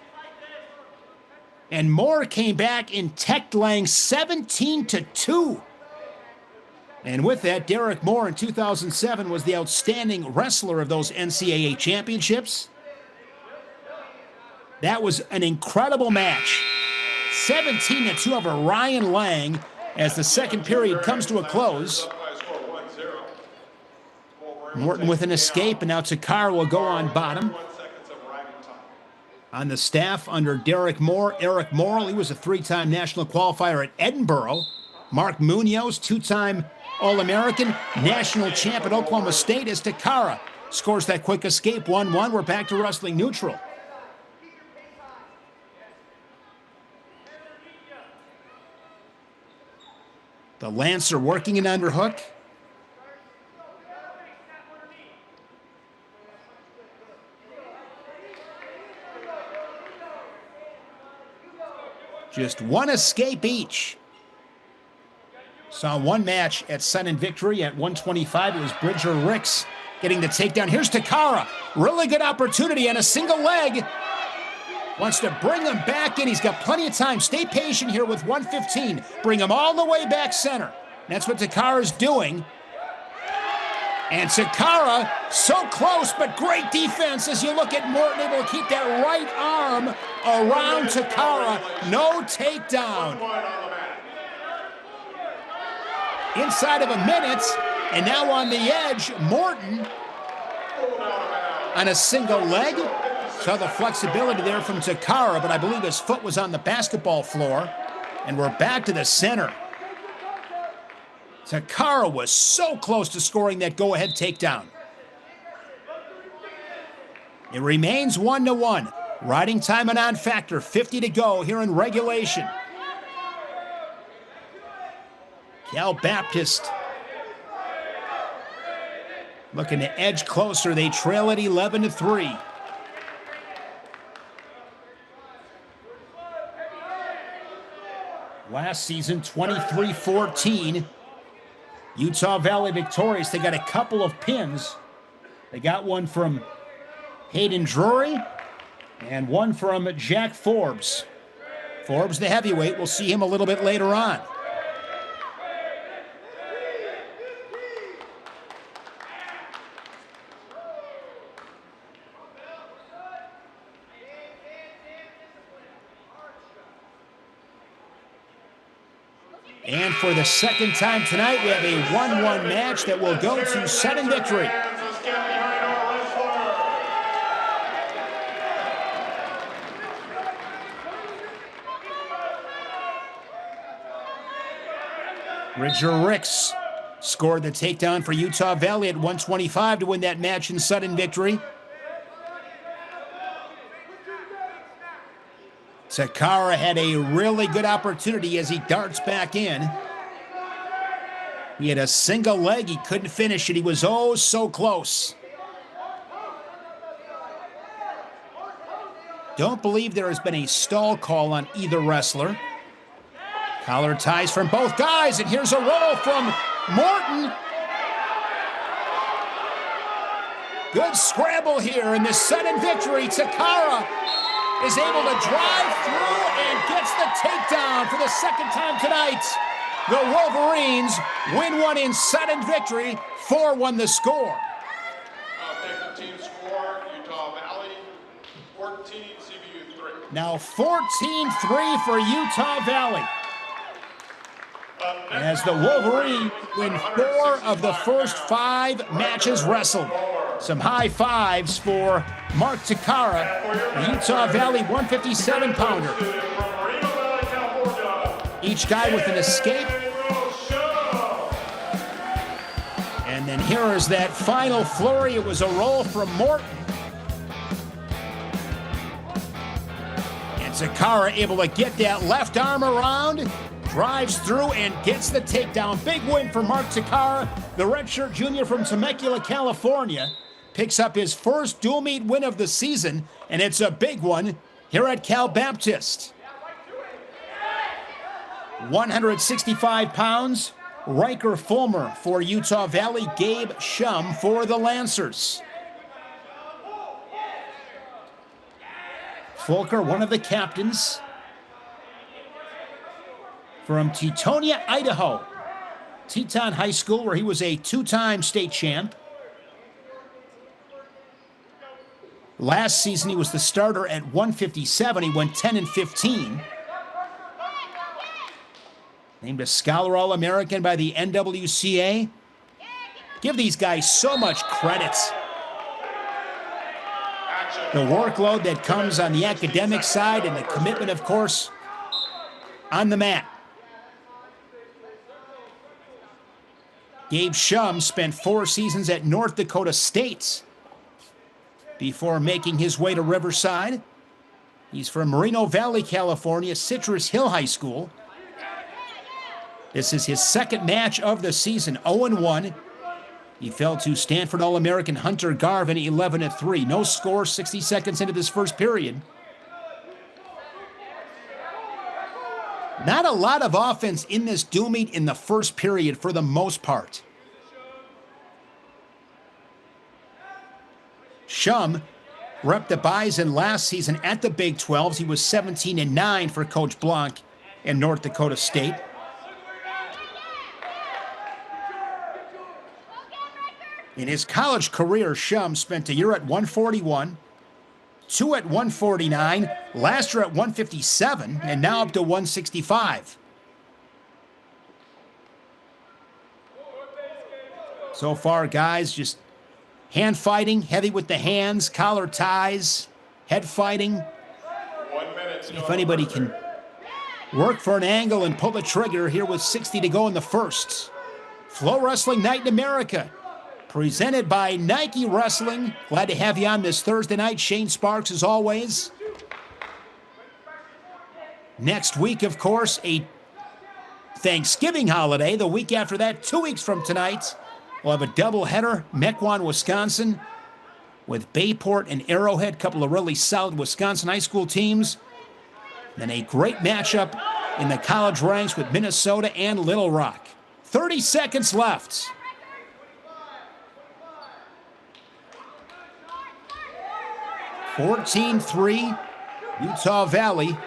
And Moore came back and teched Lang 17-2. And with that, Derek Moore in 2007 was the outstanding wrestler of those NCAA championships. That was an incredible match. 17-2 over Ryan Lang as the second period comes to a close. Morton with an escape, and now Takara will go on bottom. On the staff under Derek Moore, Eric Morrill. He was a 3-time national qualifier at Edinburgh. Mark Munoz, 2-time All-American, national champ at Oklahoma State, as Takara scores that quick escape. 1-1. We're back to wrestling neutral. The Lancer working an underhook. Just one escape each. Saw one match at Sudden Victory at 125. It was Bridger Ricks getting the takedown. Here's Takara. Really good opportunity and a single leg. Wants to bring him back in. He's got plenty of time. Stay patient here with 115. Bring him all the way back center. That's what Takara's doing. And Takara, so close, but great defense as you look at Morton able to keep that right arm around Takara. No takedown. Inside of a minute, and now on the edge, Morton on a single leg. Saw the flexibility there from Takara, but I believe his foot was on the basketball floor. And we're back to the center. Takara was so close to scoring that go-ahead takedown. It remains 1-1. Riding time and on factor, 50 to go here in regulation. Cal Baptist looking to edge closer. They trail at 11-3. Last season, 23-14. Utah Valley victorious. They got a couple of pins. They got one from Hayden Drury and one from Jack Forbes. Forbes, the heavyweight. We'll see him a little bit later on. And for the second time tonight, we have a 1-1 match that will go to sudden victory. Bridger Ricks scored the takedown for Utah Valley at 125 to win that match in sudden victory. Takara had a really good opportunity as he darts back in. He had a single leg. He couldn't finish it. He was oh so close. Don't believe there has been a stall call on either wrestler. Collar ties from both guys, and here's a roll from Morton. Good scramble here in this sudden victory. Takara is able to drive through and gets the takedown for the second time tonight. The Wolverines win one in sudden victory. 4-1 the score. I'll take the team score. Utah Valley, 14, CBU 3. Now 14-3 for Utah Valley. As the Wolverines win 4 of the first 5 matches wrestled. Some high fives for Mark Takara, the Utah Valley 157-pounder. Each guy with an escape. And then here is that final flurry. It was a roll from Morton. And Takara able to get that left arm around. Drives through and gets the takedown. Big win for Mark Takara, the redshirt junior from Temecula, California. picks up his first dual meet win of the season, and it's a big one here at Cal Baptist. 165 pounds, Riker Fulmer for Utah Valley, Gabe Shum for the Lancers. Fulker, one of the captains from Teutonia, Idaho. Teton High School, where he was a two-time state champ. Last season, he was the starter at 157. He went 10-15. Named a Scholar All-American by the NWCA. Give these guys so much credit. The workload that comes on the academic side and the commitment, of course, on the mat. Gabe Shum spent 4 seasons at North Dakota State before making his way to Riverside. He's from Moreno Valley, California, Citrus Hill High School. This is his second match of the season, 0-1. He fell to Stanford All-American Hunter Garvin, 11-3. No score, 60 seconds into this first period. Not a lot of offense in this dual meet in the first period for the most part. Shum repped the Bison last season at the Big 12s. He was 17-9 for Coach Blanc in North Dakota State. In his college career, Shum spent a year at 141, 2 at 149, last year at 157, and now up to 165. So far, guys, just hand fighting, heavy with the hands, collar ties, head fighting. 1 minute. If anybody can work for an angle and pull the trigger here with 60 to go in the first. FloWrestling Night in America, presented by Nike Wrestling. Glad to have you on this Thursday night. Shane Sparks, as always. Next week, of course, a Thanksgiving holiday. The week after that, 2 weeks from tonight, we'll have a doubleheader, Mequon, Wisconsin, with Bayport and Arrowhead, a couple of really solid Wisconsin high school teams. Then a great matchup in the college ranks with Minnesota and Little Rock. 30 seconds left. (14-3), Utah Valley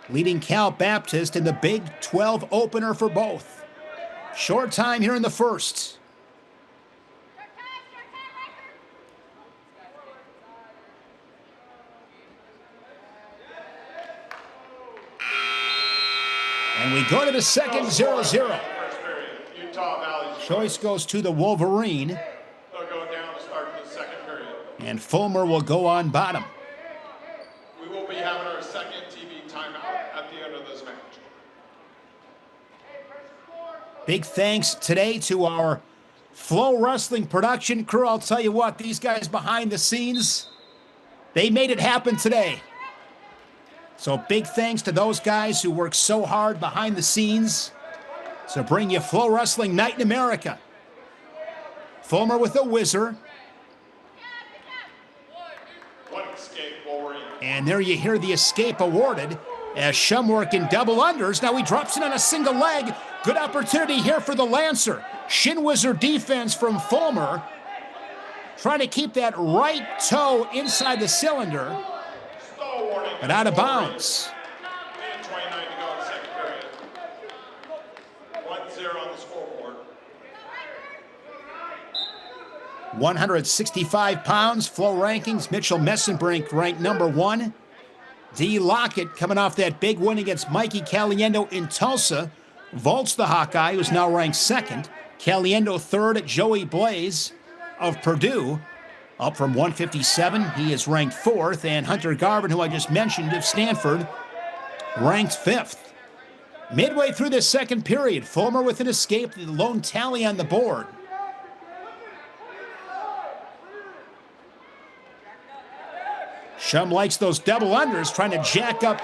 leading Cal Baptist in the Big 12 opener for both. Short time here in the first. And we go to the second, 0-0. Choice goes to the Wolverine. They'll go down to start the second period. And Fulmer will go on bottom. We will be having our second TV timeout at the end of this match. Big thanks today to our FloWrestling production crew. I'll tell you what, these guys behind the scenes, they made it happen today. So big thanks to those guys who work so hard behind the scenes to bring you FloWrestling Night in America. Fulmer with a whizzer. One escape, Wolverine. And there you hear the escape awarded as Shum working double unders. Now he drops in on a single leg. Good opportunity here for the Lancer. Shin whizzer defense from Fulmer. Trying to keep that right toe inside the cylinder. Stall warning. But out of bounds. 29 to go in the second period. 1-0 on the scoreboard. 165 pounds, Flow rankings. Mitchell Messenbrink ranked number 1. D. Lockett coming off that big win against Mikey Caliendo in Tulsa. Vaults the Hawkeye, who's now ranked 2nd. Caliendo 3rd. Joey Blaze of Purdue, up from 157. He is ranked 4th. And Hunter Garvin, who I just mentioned, of Stanford, ranked 5th. Midway through the second period, Fulmer with an escape, the lone tally on the board. Shum likes those double unders, trying to jack up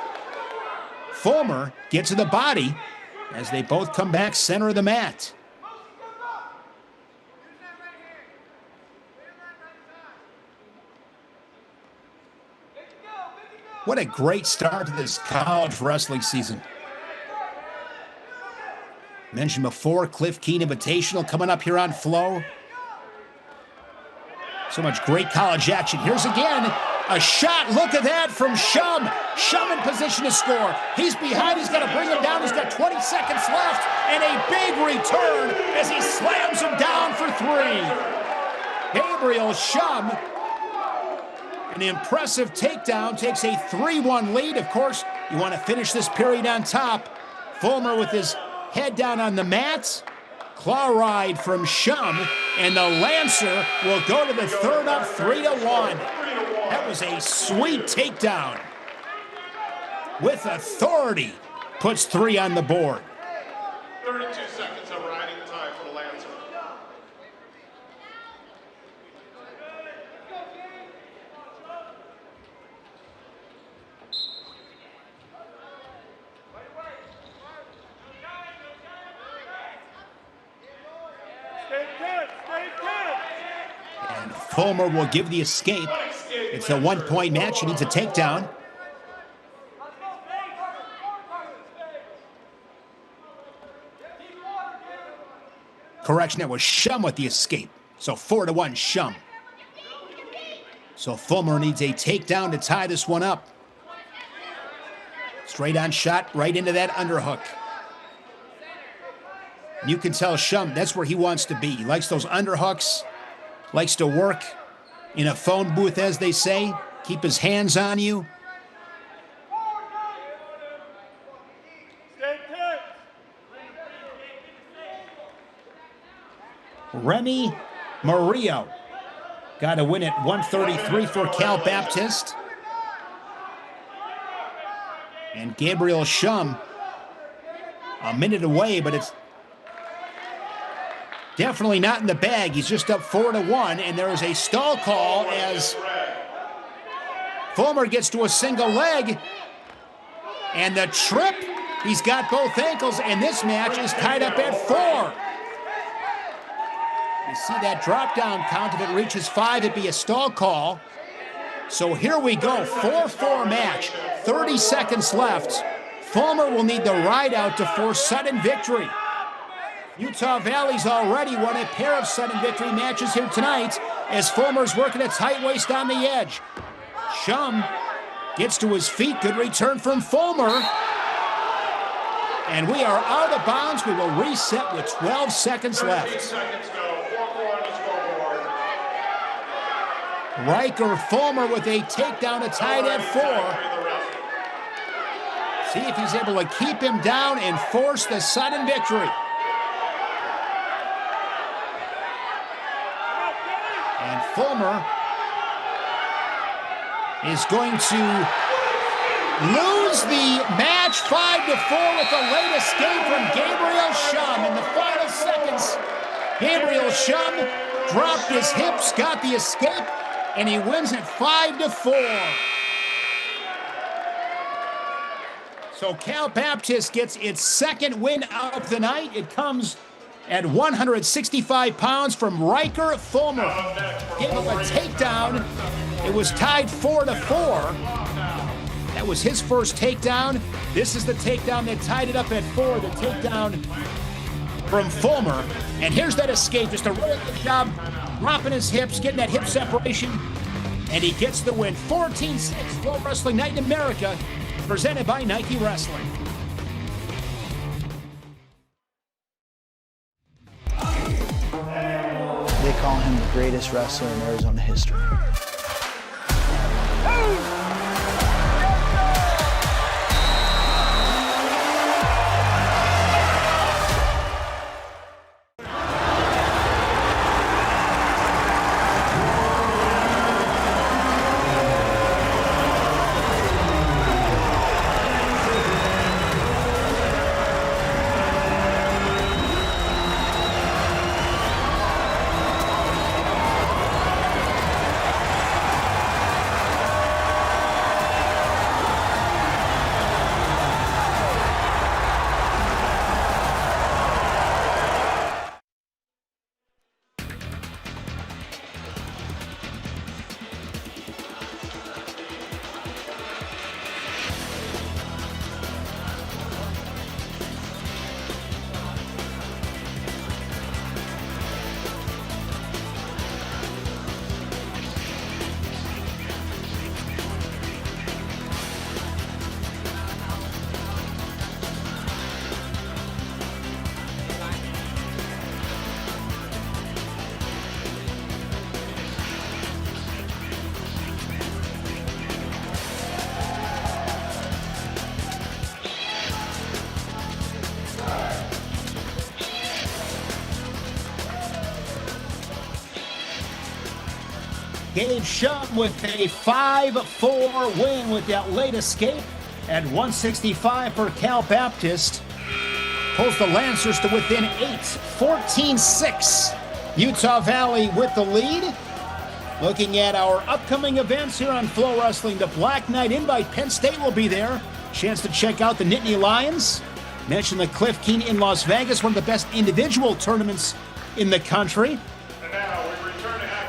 Fulmer. Get to the body as they both come back center of the mat. What a great start to this college wrestling season. Mentioned before, Cliff Keen Invitational coming up here on Flow. So much great college action. Here's again a shot. Look at that from Shum. Shum in position to score. He's behind. He's got to bring him down. He's got 20 seconds left. And a big return as he slams him down for 3. Gabriel Shum, an impressive takedown, takes a 3-1 lead. Of course, you want to finish this period on top. Fulmer with his head down on the mats. Claw ride from Shum, and the Lancer will go to the third up 3-1. That was a sweet takedown. With authority, puts 3 on the board. 32 seconds of riding time for the Lancer. And Fulmer will give the escape. It's a 1-point match. He needs a takedown. Correction, that was Shum with the escape. So 4-1 Shum. So Fulmer needs a takedown to tie this one up. Straight on shot, right into that underhook. You can tell Shum that's where he wants to be. He likes those underhooks, likes to work in a phone booth, as they say, keep his hands on you. Remy Murillo got a win at 133 for Cal Baptist. And Gabriel Shum a minute away, but it's definitely not in the bag. He's just up 4-1, and there is a stall call as Fulmer gets to a single leg. And the trip, he's got both ankles, and this match is tied up at 4. You see that drop-down count. If it reaches 5, it'd be a stall call. So here we go, 4-4 match, 30 seconds left. Fulmer will need the ride out to force sudden victory. Utah Valley's already won a pair of sudden victory matches here tonight as Fulmer's working a tight waist on the edge. Shum gets to his feet. Good return from Fulmer. And we are out of bounds. We will reset with 12 seconds left. Riker Fulmer with a takedown to tie it at 4. See if he's able to keep him down and force the sudden victory. And Fulmer is going to lose the match 5-4 with a late escape from Gabriel Shum. In the final seconds, Gabriel Shum dropped his hips, got the escape, and he wins it 5-4. So Cal Baptist gets its second win of the night. It comes at 165 pounds from Riker Fulmer. Gave up a takedown. It was tied 4-4. That was his first takedown. This is the takedown that tied it up at 4, the takedown from Fulmer. And here's that escape, just a really good job dropping his hips, getting that hip separation, and he gets the win. 14-6, FloWrestling Night in America, presented by Nike Wrestling. They call him the greatest wrestler in Arizona history. Dave Shum with a 5-4 win with that late escape at 165 for Cal Baptist. Pulls the Lancers to within 8, 14-6. Utah Valley with the lead. Looking at our upcoming events here on FloWrestling, the Black Knight Invite. Penn State will be there. Chance to check out the Nittany Lions. Mentioned the Cliff Keen in Las Vegas, one of the best individual tournaments in the country.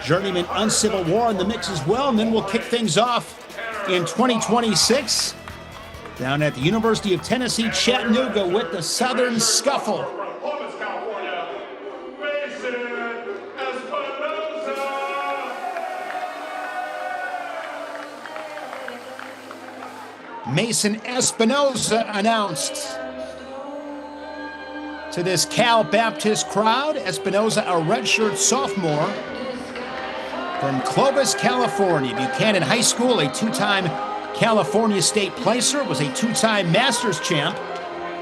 Journeyman Uncivil War in the mix as well, and then we'll kick things off in 2026 down at the University of Tennessee, Chattanooga with the Southern Scuffle. Mason Espinoza announced to this Cal Baptist crowd. Espinoza, a redshirt sophomore from Clovis, California. Buchanan High School, a two-time California State placer, was a two-time Masters champ.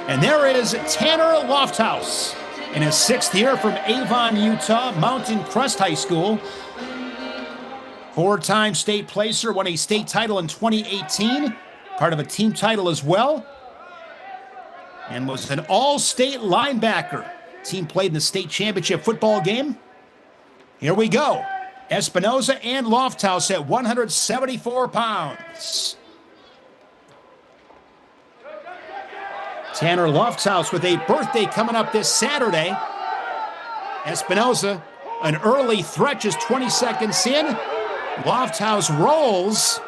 And there is Tanner Lofthouse in his 6th year from Avon, Utah, Mountain Crest High School. 4-time state placer, won a state title in 2018, part of a team title as well, and was an all-state linebacker. Team played in the state championship football game. Here we go. Espinoza and Lofthouse at 174 pounds. Tanner Lofthouse with a birthday coming up this Saturday. Espinoza, an early threat, just 20 seconds in. Lofthouse rolls.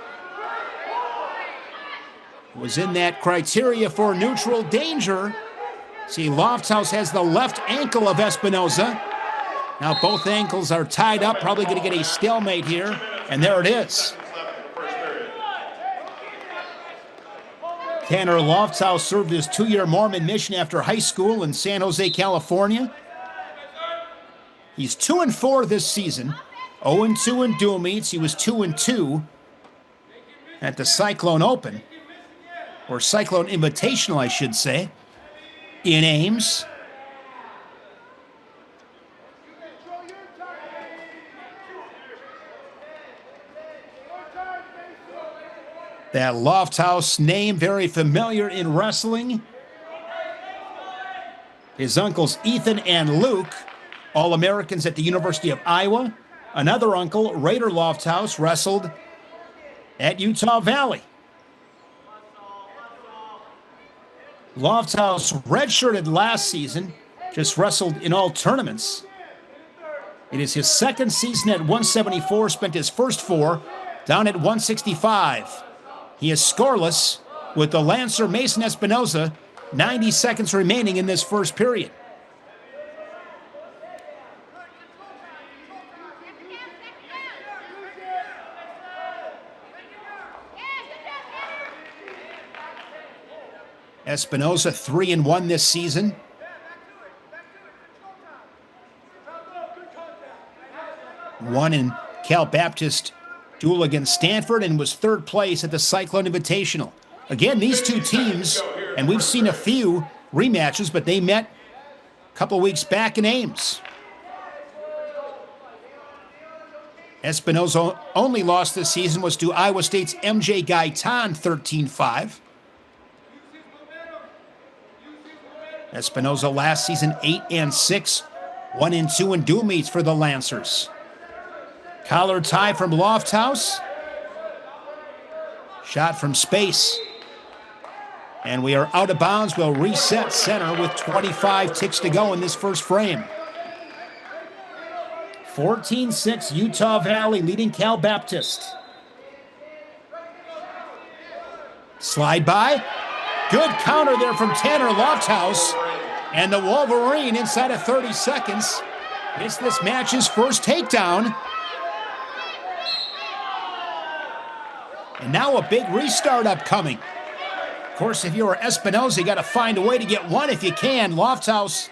Was in that criteria for neutral danger. See, Lofthouse has the left ankle of Espinoza. Now both ankles are tied up, probably going to get a stalemate here, and there it is. Tanner Lofthouse served his 2-year Mormon mission after high school in San Jose, California. He's 2-4 this season, 0-2 in dual meets. He was 2-2 at the Cyclone Open, or Cyclone Invitational, I should say, in Ames. That Lofthouse name, very familiar in wrestling. His uncles Ethan and Luke, All-Americans at the University of Iowa. Another uncle, Raider Lofthouse, wrestled at Utah Valley. Lofthouse redshirted last season, just wrestled in all tournaments. It is his 2nd season at 174, spent his first 4 down at 165. He is scoreless with the Lancer Mason Espinoza, 90 seconds remaining in this first period. Espinoza 3-1 this season. Won in Cal Baptist duel against Stanford and was 3rd place at the Cyclone Invitational. Again, these two teams, and we've seen a few rematches, but they met a couple weeks back in Ames. Espinoza only loss this season was to Iowa State's MJ Gaitan, 13-5. Espinoza last season 8-6, 1-2 in dual meets for the Lancers. Collar tie from Lofthouse. Shot from space. And we are out of bounds. We'll reset center with 25 ticks to go in this first frame. 14-6, Utah Valley leading Cal Baptist. Slide by. Good counter there from Tanner Lofthouse. And the Wolverine inside of 30 seconds gets this match's first takedown. And now a big restart upcoming. Of course, if you're Espinoza, you got to find a way to get one if you can. Lofthouse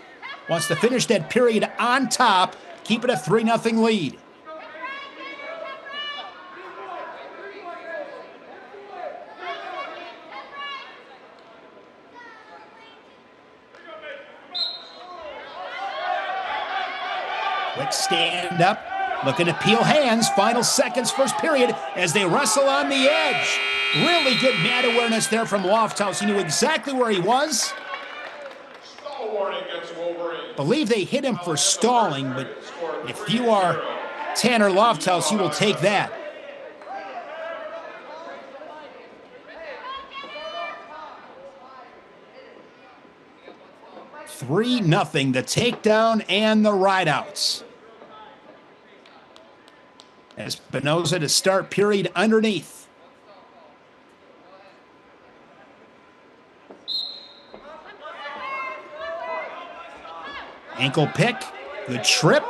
wants to finish that period on top, keep it a 3-0 lead. Quick stand up. Looking to peel hands. Final seconds, first period, as they wrestle on the edge. Really good mat awareness there from Lofthouse. He knew exactly where he was. Stall warning against Wolverine. Believe they hit him for stalling, but if you are Tanner Lofthouse, you will take that. Three, 0, the takedown and the rideouts. Espinoza to start period underneath. Ankle pick, good trip.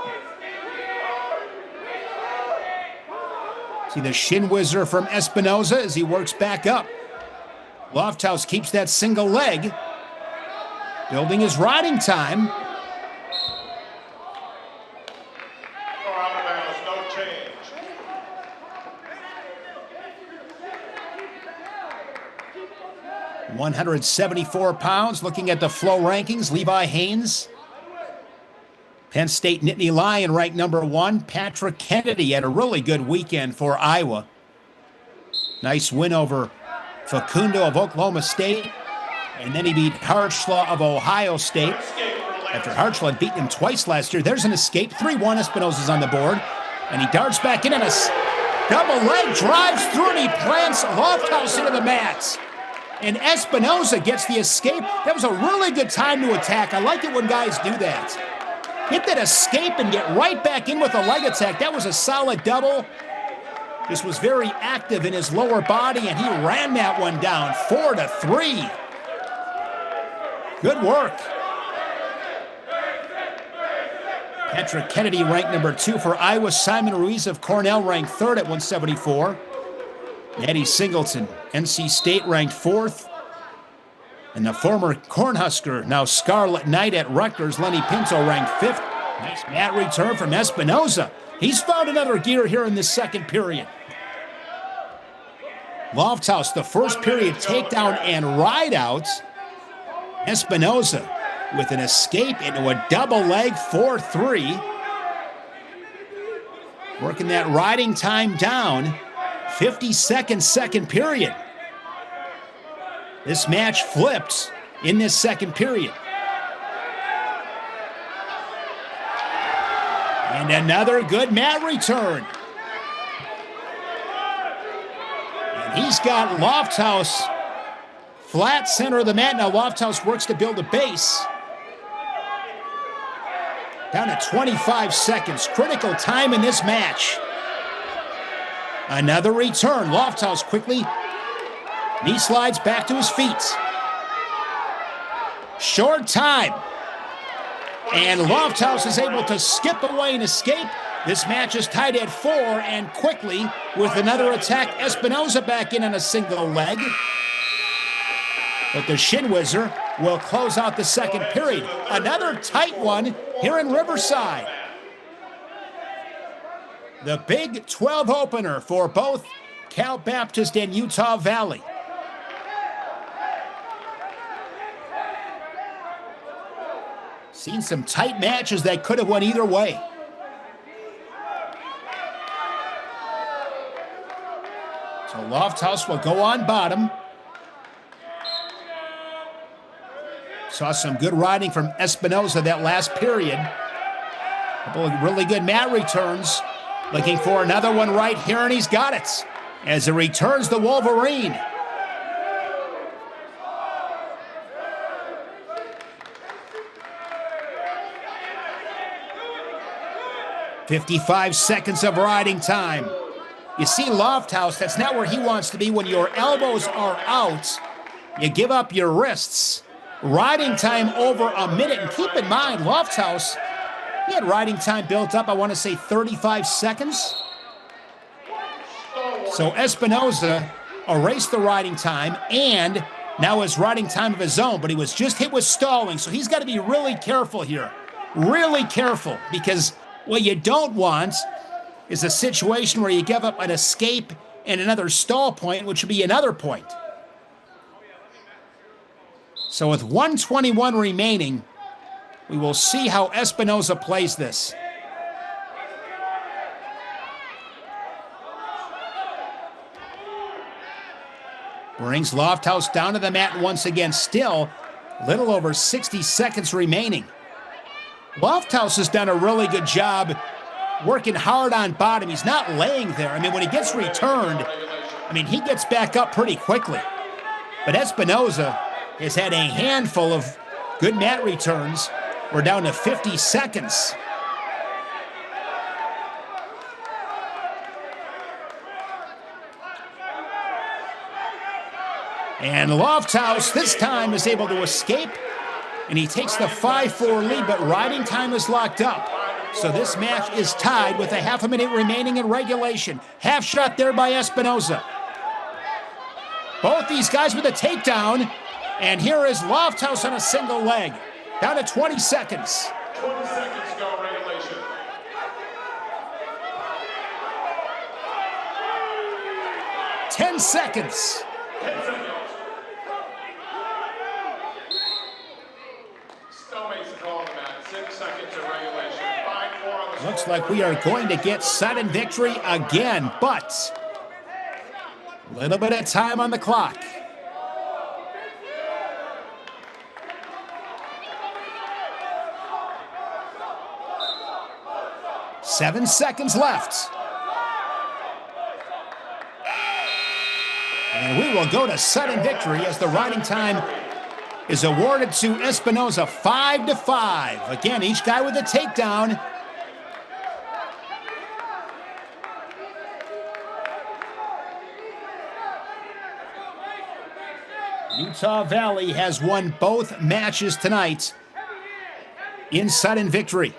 See the shin whizzer from Espinoza as he works back up. Lofthouse keeps that single leg. Building his riding time. No out of bounds, no change. – 174 pounds. Looking at the Flow rankings, Levi Haynes. Penn State Nittany Lion ranked number 1. Patrick Kennedy had a really good weekend for Iowa. Nice win over Facundo of Oklahoma State. And then he beat Hartschlaw of Ohio State. After Hartschlaw had beaten him twice last year, there's an escape. 3-1, Espinoza's on the board. And he darts back in and a double leg drives through and he plants Lofthouse into the mat. And Espinoza gets the escape. That was a really good time to attack. I like it when guys do that. Hit that escape and get right back in with a leg attack. That was a solid double. This was very active in his lower body, and he ran that one down. 4-3. Good work. Patrick Kennedy ranked number 2 for Iowa. Simon Ruiz of Cornell ranked 3rd at 174. Eddie Singleton, NC State ranked 4th. And the former Cornhusker, now Scarlet Knight at Rutgers, Lenny Pinto ranked 5th. Nice mat return from Espinoza. He's found another gear here in this second period. Lofthouse, the first period takedown and rideout. Espinoza with an escape into a double leg, 4-3. Working that riding time down. 52nd second period. This match flipped in this second period. And another good mat return. And he's got Lofthouse flat center of the mat. Now Lofthouse works to build a base. Down to 25 seconds. Critical time in this match. Another return. Lofthouse quickly knee slides back to his feet. Short time. And Lofthouse is able to skip away and escape. This match is tied at 4, and quickly, with another attack, Espinoza back in on a single leg. But the shin whizzer will close out the second period. Another tight one here in Riverside. The Big 12 opener for both Cal Baptist and Utah Valley. Seen some tight matches that could have went either way. So Lofthouse will go on bottom. Saw some good riding from Espinoza that last period. A couple of really good mat returns. Looking for another one right here, and he's got it. As it returns the Wolverine. "55 seconds of riding time." You see Lofthouse, that's not where he wants to be. When your elbows are out, you give up your wrists. Riding time over a minute. And keep in mind, Lofthouse, he had riding time built up, I want to say 35 seconds. So Espinoza erased the riding time and now is riding time of his own, but he was just hit with stalling, so he's got to be really careful here. Really careful, because what you don't want is a situation where you give up an escape and another stall point, which would be another point. So with 1:21 remaining, we will see how Espinoza plays this. Brings Lofthouse down to the mat once again. Still a little over 60 seconds remaining. Lofthouse has done a really good job working hard on bottom. He's not laying there. I mean, when he gets returned, he gets back up pretty quickly. But Espinoza has had a handful of good mat returns. We're down to 50 seconds. And Lofthouse this time is able to escape, and he takes the 5-4 lead, but riding time is locked up. So this match is tied with a half a minute remaining in regulation. Half shot there by Espinoza. Both these guys with a takedown, and here is Lofthouse on a single leg. Down to 20 seconds. 20 seconds go regulation. Ten seconds. 10 seconds. Still makes a call on the mat. 6 seconds of regulation. 5-4 on the Looks like we are going to get sudden victory again, but a little bit of time on the clock. Seven seconds left. And we will go to sudden victory as the riding time is awarded to Espinoza, 5-5. Again, each guy with a takedown. Utah Valley has won both matches tonight in sudden victory.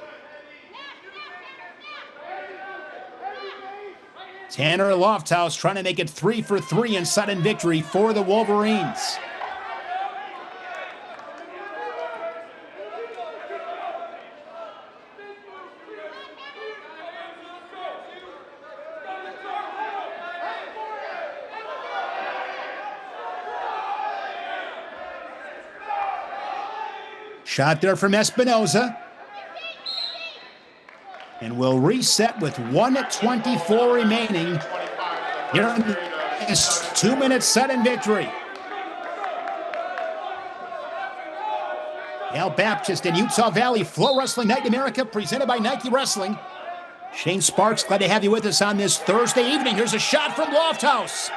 Tanner Lofthouse trying to make it 3 for 3 in sudden victory for the Wolverines. Shot there from Espinoza. And we'll reset with 1:24 remaining here in this 2-minute sudden victory. Cal Baptist and Utah Valley, FloWrestling Night in America, presented by Nike Wrestling. Shane Sparks, glad to have you with us on this Thursday evening. Here's a shot from Lofthouse.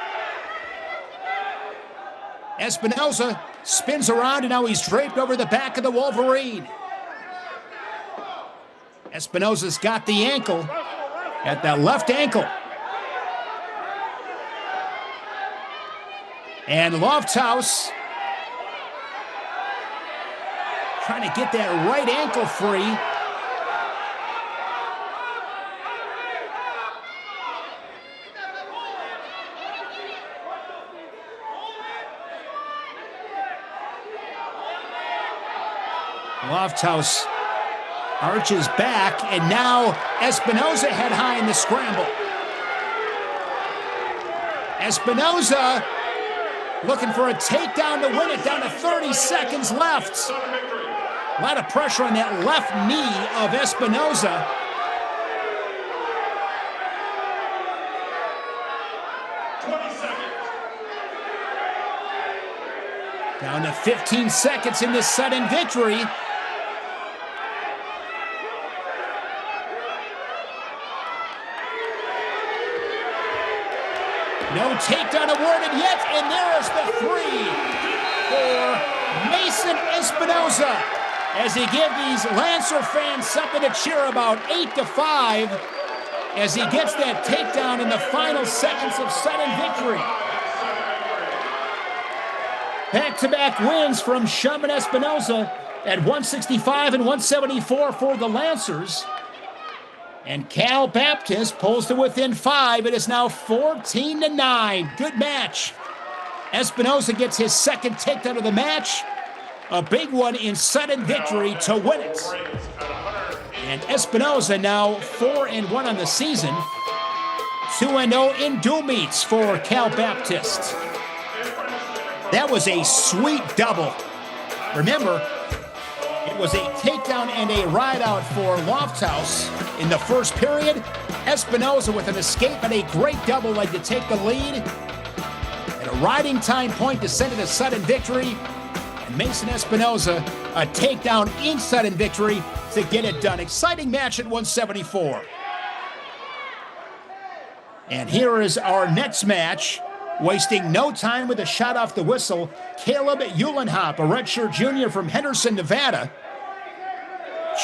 Espinoza spins around, and now he's draped over the back of the Wolverine. Espinoza's got the ankle at that left ankle. And Lofthouse trying to get that right ankle free. Lofthouse arches back, and now Espinoza head high in the scramble. Espinoza looking for a takedown to win it, down to 30 seconds left. A lot of pressure on that left knee of Espinoza. Down to 15 seconds in this sudden victory. No takedown awarded yet, and there is the 3 for Mason Espinoza as he gives these Lancer fans something to cheer about. 8-5 as he gets that takedown in the final seconds of sudden victory. Back-to-back wins from Shaman Espinoza at 165 and 174 for the Lancers. And Cal Baptist pulls to within 5. It is now 14-9. Good match. Espinoza gets his second takedown of the match. A big one in sudden victory to win it. And Espinoza now 4-1 on the season. 2-0 in dual meets for Cal Baptist. That was a sweet double. Remember, it was a takedown and a ride-out for Lofthouse in the first period. Espinoza with an escape and a great double leg to take the lead. And a riding time point to send it a sudden victory. And Mason Espinoza, a takedown in sudden victory to get it done. Exciting match at 174. And here is our next match. Wasting no time with a shot off the whistle, Caleb Uhlenhop, a redshirt junior from Henderson, Nevada.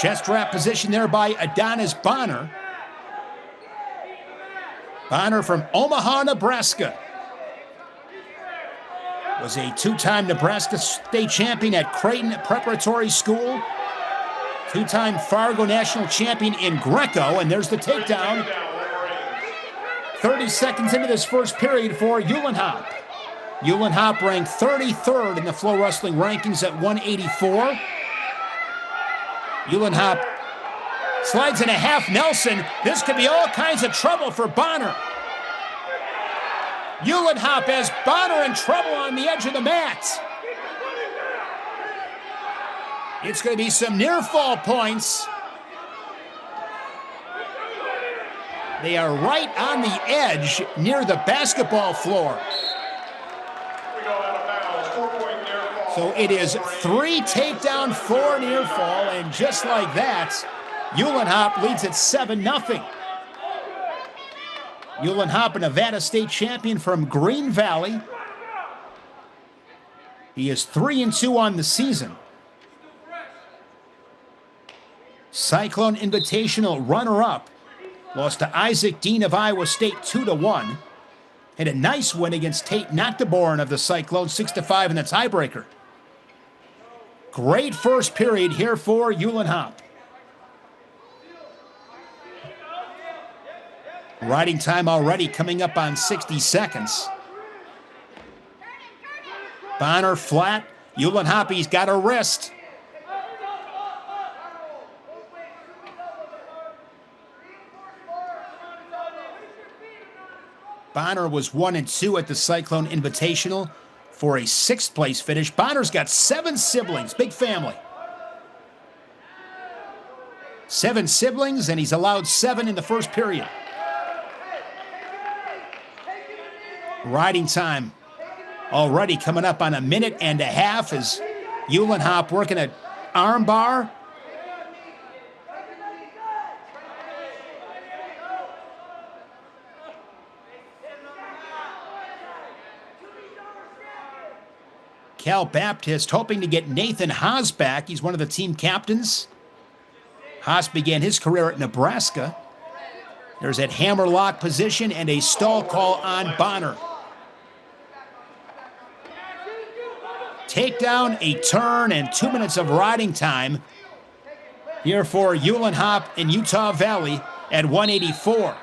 Chest wrap position there by Adonis Bonner. Bonner from Omaha, Nebraska. Was a two-time Nebraska state champion at Creighton Preparatory School. Two-time Fargo national champion in Greco, and there's the takedown. 30 seconds into this first period for Uhlenhop. Uhlenhop ranked 33rd in the FloWrestling rankings at 184. Uhlenhop slides in a half Nelson. This could be all kinds of trouble for Bonner. Uhlenhop has Bonner in trouble on the edge of the mat. It's going to be some near fall points. They are right on the edge near the basketball floor. So it is 3 takedown, 4 near fall, and just like that, Uhlenhop leads at 7-0. Uhlenhop, a Nevada state champion from Green Valley. He is 3-2 on the season. Cyclone Invitational runner-up. Lost to Isaac Dean of Iowa State 2-1. Had a nice win against Tate Noctiborn of the Cyclone, 6-5 in the tiebreaker. Great first period here for Uhlenhop. Riding time already coming up on 60 seconds. Bonner flat. Uhlenhop, he's got a wrist. Bonner was 1-2 at the Cyclone Invitational for a 6th place finish. Bonner's got 7 siblings, big family. 7 siblings, and he's allowed 7 in the first period. Riding time already coming up on 1.5 minutes as Uhlenhop working an arm bar. Cal Baptist hoping to get Nathan Haas back. He's one of the team captains. Haas began his career at Nebraska. There's that hammerlock position and a stall call on Bonner. Takedown, a turn, and 2 minutes of riding time here for Uhlenhop in Utah Valley at 184.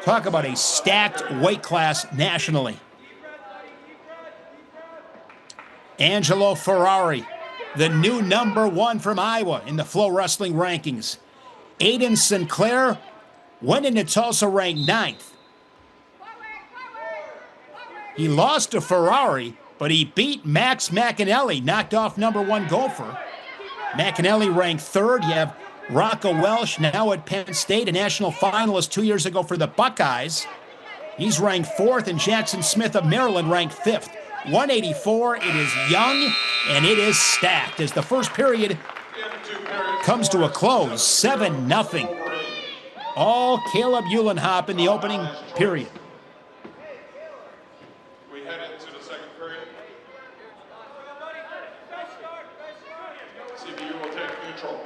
Talk about a stacked weight class nationally. Angelo Ferrari, the new #1 from Iowa in the FloWrestling rankings. Aiden Sinclair went into Tulsa ranked 9th. He lost to Ferrari, but he beat Max McAnally, knocked off #1 Gopher. McAnally ranked 3rd. You have Rocco Welsh, now at Penn State, a national finalist 2 years ago for the Buckeyes. He's ranked 4th, and Jackson Smith of Maryland ranked 5th. 184, it is young, and it is stacked as the first period comes to a close, 7-0. All Caleb Uhlenhop in the opening period. We head into the second period. CPU will take neutral.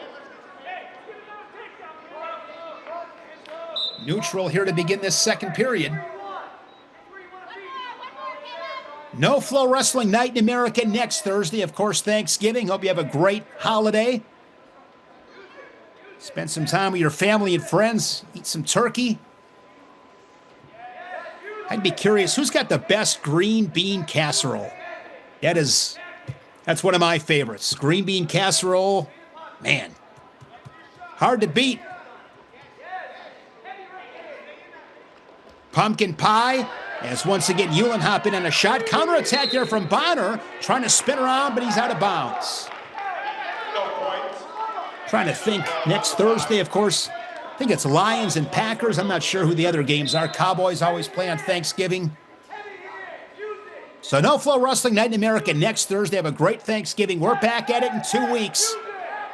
Neutral here to begin this second period. No FloWrestling Night in America next Thursday. Of course, Thanksgiving. Hope you have a great holiday. Spend some time with your family and friends. Eat some turkey. I'd be curious, who's got the best green bean casserole? That's one of my favorites. Green bean casserole, man, hard to beat. Pumpkin pie, as once again Uhlenhop in on a shot. Counterattack there from Bonner, trying to spin around, but he's out of bounds. Trying to think, next Thursday, of course, I think it's Lions and Packers. I'm not sure who the other games are. Cowboys always play on Thanksgiving. So no FloWrestling Night in America next Thursday. Have a great Thanksgiving. We're back at it in 2 weeks.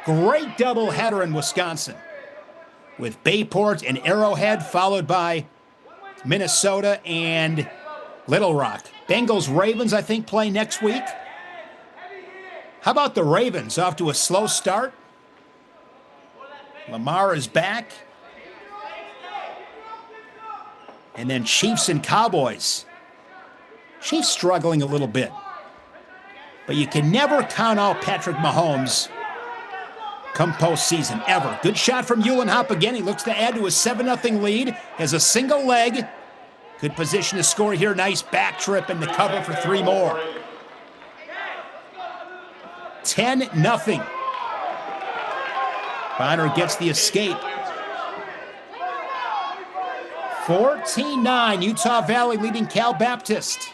Great doubleheader in Wisconsin with Bayport and Arrowhead, followed by Minnesota and Little Rock. Bengals Ravens, I think, play next week. How about the Ravens? Off to a slow start. Lamar is back. And then Chiefs and Cowboys. Chiefs struggling a little bit. But you can never count out Patrick Mahomes come postseason, ever. Good shot from Uhlenhop again. He looks to add to a 7-0 lead. Has a single leg. Good position to score here. Nice back trip and the cover for 3 more. 10-0. Bonner gets the escape. 14-9. Utah Valley leading Cal Baptist.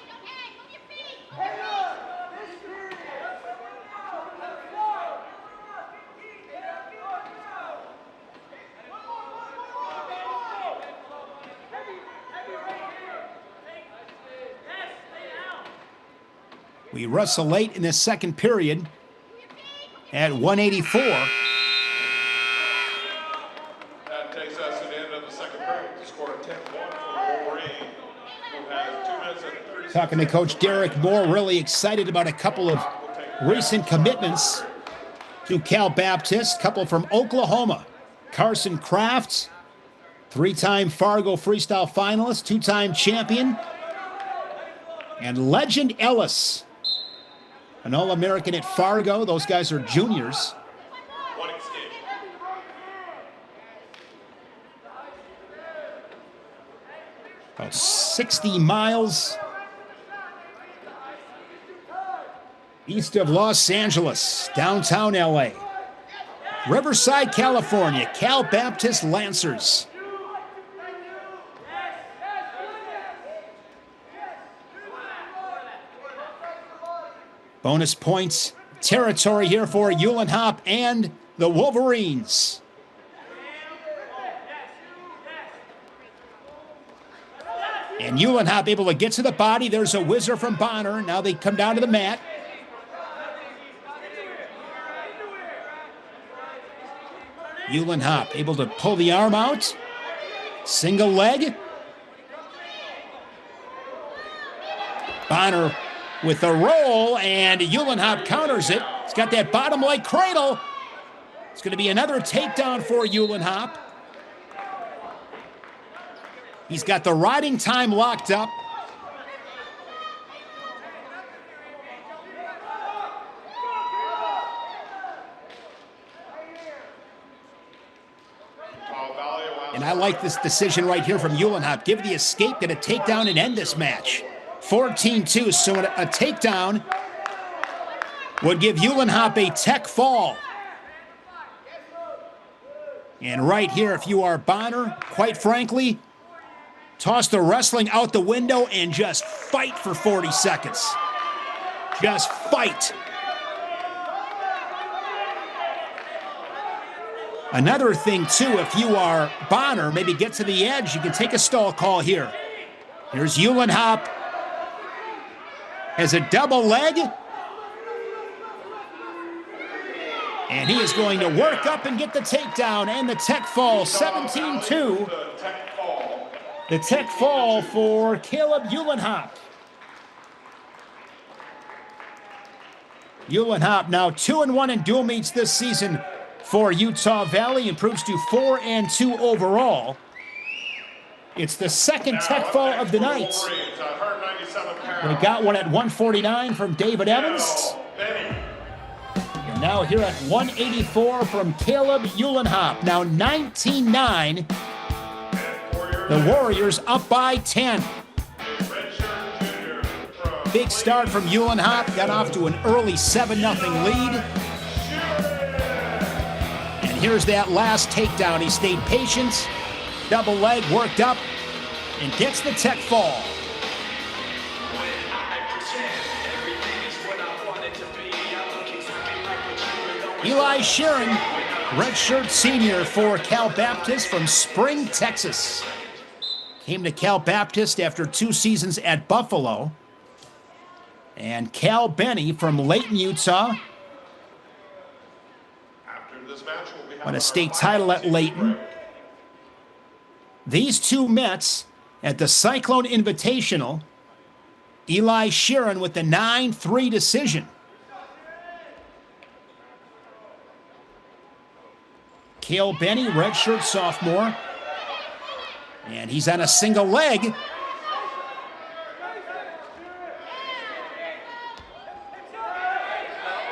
We wrestle late in the second period at 184. That takes us to the end of the second period. The score 10-1 for Wolverine, who has 2 minutes and 30 seconds. Talking to Coach Derek Moore, really excited about a couple of recent commitments to Cal Baptist. Couple from Oklahoma. Carson Crafts, 3-time Fargo Freestyle finalist, 2-time champion. And Legend Ellis, an All-American at Fargo. Those guys are juniors. About 60 miles east of Los Angeles, downtown LA. Riverside, California, Cal Baptist Lancers. Bonus points territory here for Uhlenhop and the Wolverines. And Uhlenhop able to get to the body. There's a whizzer from Bonner. Now they come down to the mat. Uhlenhop able to pull the arm out. Single leg. Bonner with a roll, and Uhlenhop counters it. He's got that bottom leg cradle. It's going to be another takedown for Uhlenhop. He's got the riding time locked up. And I like this decision right here from Uhlenhop. Give the escape, get a takedown, and end this match. 14-2, so a takedown would give Uhlenhop a tech fall. And right here, if you are Bonner, quite frankly, toss the wrestling out the window and just fight for 40 seconds. Just fight. Another thing, too, if you are Bonner, maybe get to the edge, you can take a stall call here. Here's Uhlenhop. Has a double leg. And he is going to work up and get the takedown and the tech fall, 17-2. The tech fall for Caleb Uhlenhop. Uhlenhop now 2-1 in dual meets this season for Utah Valley, improves to 4-2 overall. It's the second tech fall of the night. We got one at 149 from David Evans. And now here at 184 from Caleb Uhlenhop. Now 19-9. The Warriors up by 10. Big start from Uhlenhop. Got off to an early 7-0 lead. And here's that last takedown. He stayed patient. Double leg worked up and gets the tech fall. Eli Sheeran Redshirt senior for Cal Baptist from Spring, Texas. Came to Cal Baptist after 2 seasons at Buffalo. And Cal Benny from Layton, Utah. Won a state title at Layton. These two Mets at the Cyclone Invitational. Eli Sheeran with the 9-3 decision. Cale Benny, redshirt sophomore. And he's on a single leg.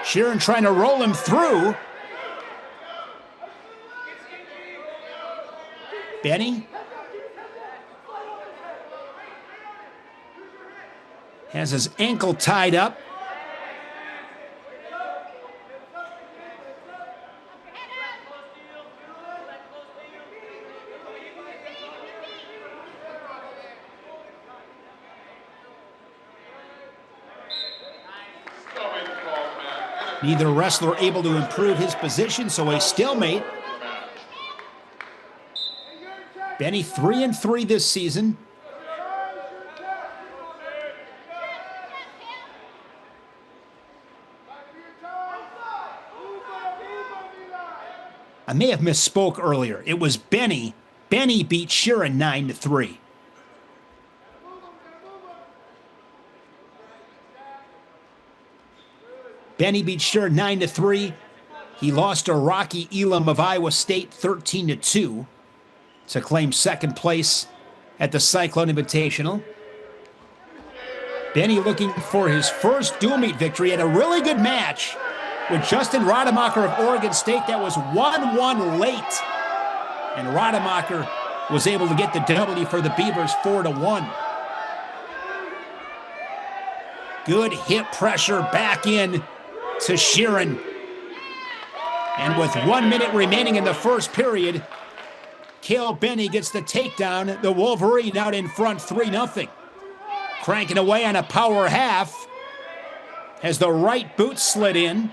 Sheeran trying to roll him through. Benny has his ankle tied up. Neither wrestler able to improve his position, so a stalemate. Benny 3-3 this season. I may have misspoke earlier. It was Benny. Benny beat Sheeran 9-3. Benny beat Sheeran 9-3. He lost to Rocky Elam of Iowa State 13-2 to claim second place at the Cyclone Invitational. Benny looking for his first dual meet victory at a really good match with Justin Rademacher of Oregon State. That was 1-1 late. And Rademacher was able to get the W for the Beavers 4-1. Good hip pressure back in to Sheeran. And with 1 minute remaining in the first period, Cale Benny gets the takedown. The Wolverine out in front 3-0. Cranking away on a power half as the right boot slid in.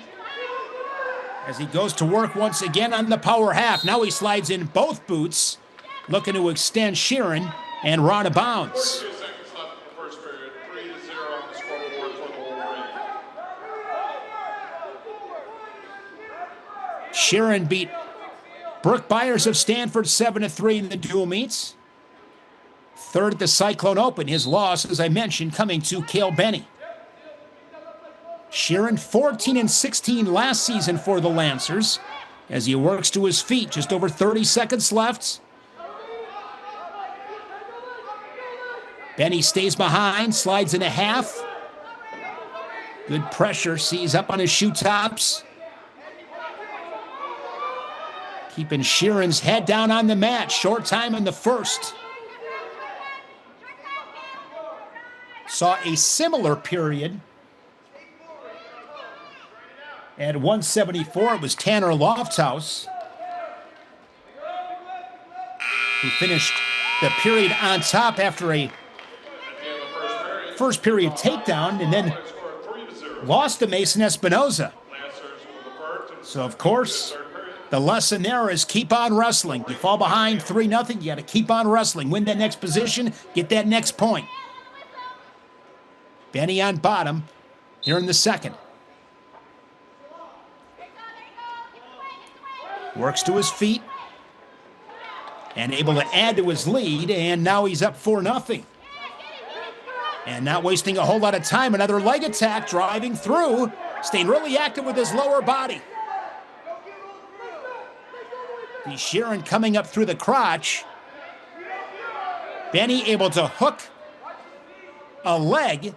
As he goes to work once again on the power half. Now he slides in both boots, looking to extend Sheeran and run out of bounds. Sheeran beat Brooke Byers of Stanford 7-3 in the dual meets. Third at the Cyclone Open. His loss, as I mentioned, coming to Cale Benny. Sheeran 14-16 last season for the Lancers as he works to his feet. Just over 30 seconds left. Benny stays behind, slides in a half. Good pressure, sees up on his shoe tops. Keeping Sheeran's head down on the mat. Short time in the first. Saw a similar period. At 174, it was Tanner Lofthouse who finished the period on top after a first period takedown and then lost to Mason Espinoza. So, of course, the lesson there is keep on wrestling. You fall behind 3-0, you got to keep on wrestling. Win that next position, get that next point. Benny on bottom here in the second. Works to his feet and able to add to his lead, and now he's up 4-0. And not wasting a whole lot of time, another leg attack driving through, staying really active with his lower body. The Sheeran coming up through the crotch. Benny able to hook a leg.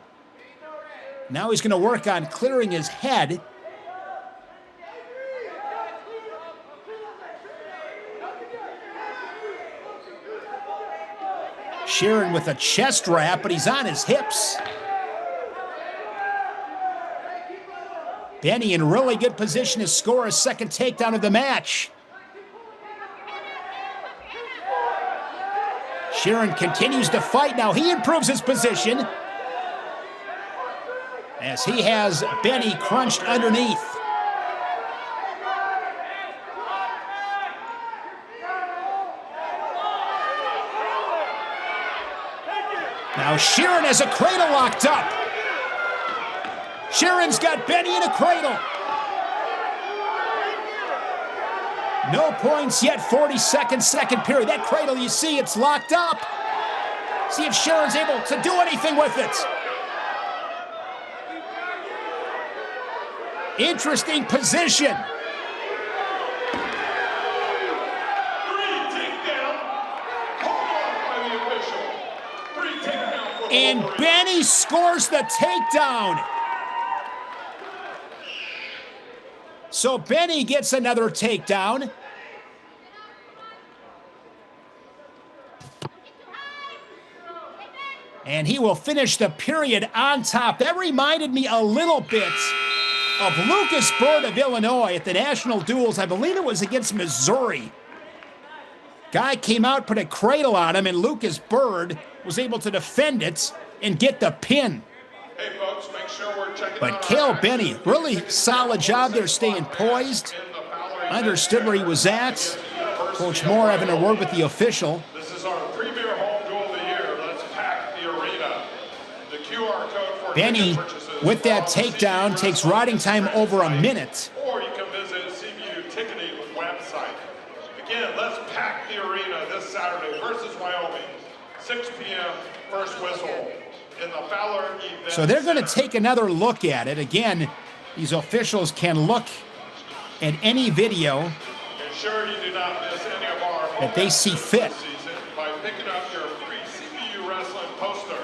Now he's going to work on clearing his head. Sheeran with a chest wrap, but he's on his hips. Benny in really good position to score a second takedown of the match. Sheeran continues to fight. Now he improves his position as he has Benny crunched underneath. Now Sheeran has a cradle locked up. Sheeran's got Benny in a cradle. No points yet, 42nd, second period. That cradle, you see, it's locked up. See if Sheeran's able to do anything with it. Interesting position. And Benny scores the takedown. So Benny gets another takedown. And he will finish the period on top. That reminded me a little bit of Lucas Bird of Illinois at the national duels. I believe it was against Missouri. Guy came out, put a cradle on him, and Lucas Bird was able to defend it and get the pin. Hey folks, make sure we're checking but Cale Benny, really solid job there staying poised. Understood where he was at. Coach Moore having a word with the official. This is our premier home duel of the year. Let's pack the arena. The QR code for Benny, with that takedown, takes riding time over a minute. Or you can visit CBU ticketing website. Again, let's pack the arena this Saturday versus Wyoming. 6 p.m. first whistle in the Fowler Event So they're going to Center. take another look at it. Again, these officials can look at any video Ensure you do not miss any of our that they see fit. this season by picking up your free CBU wrestling poster.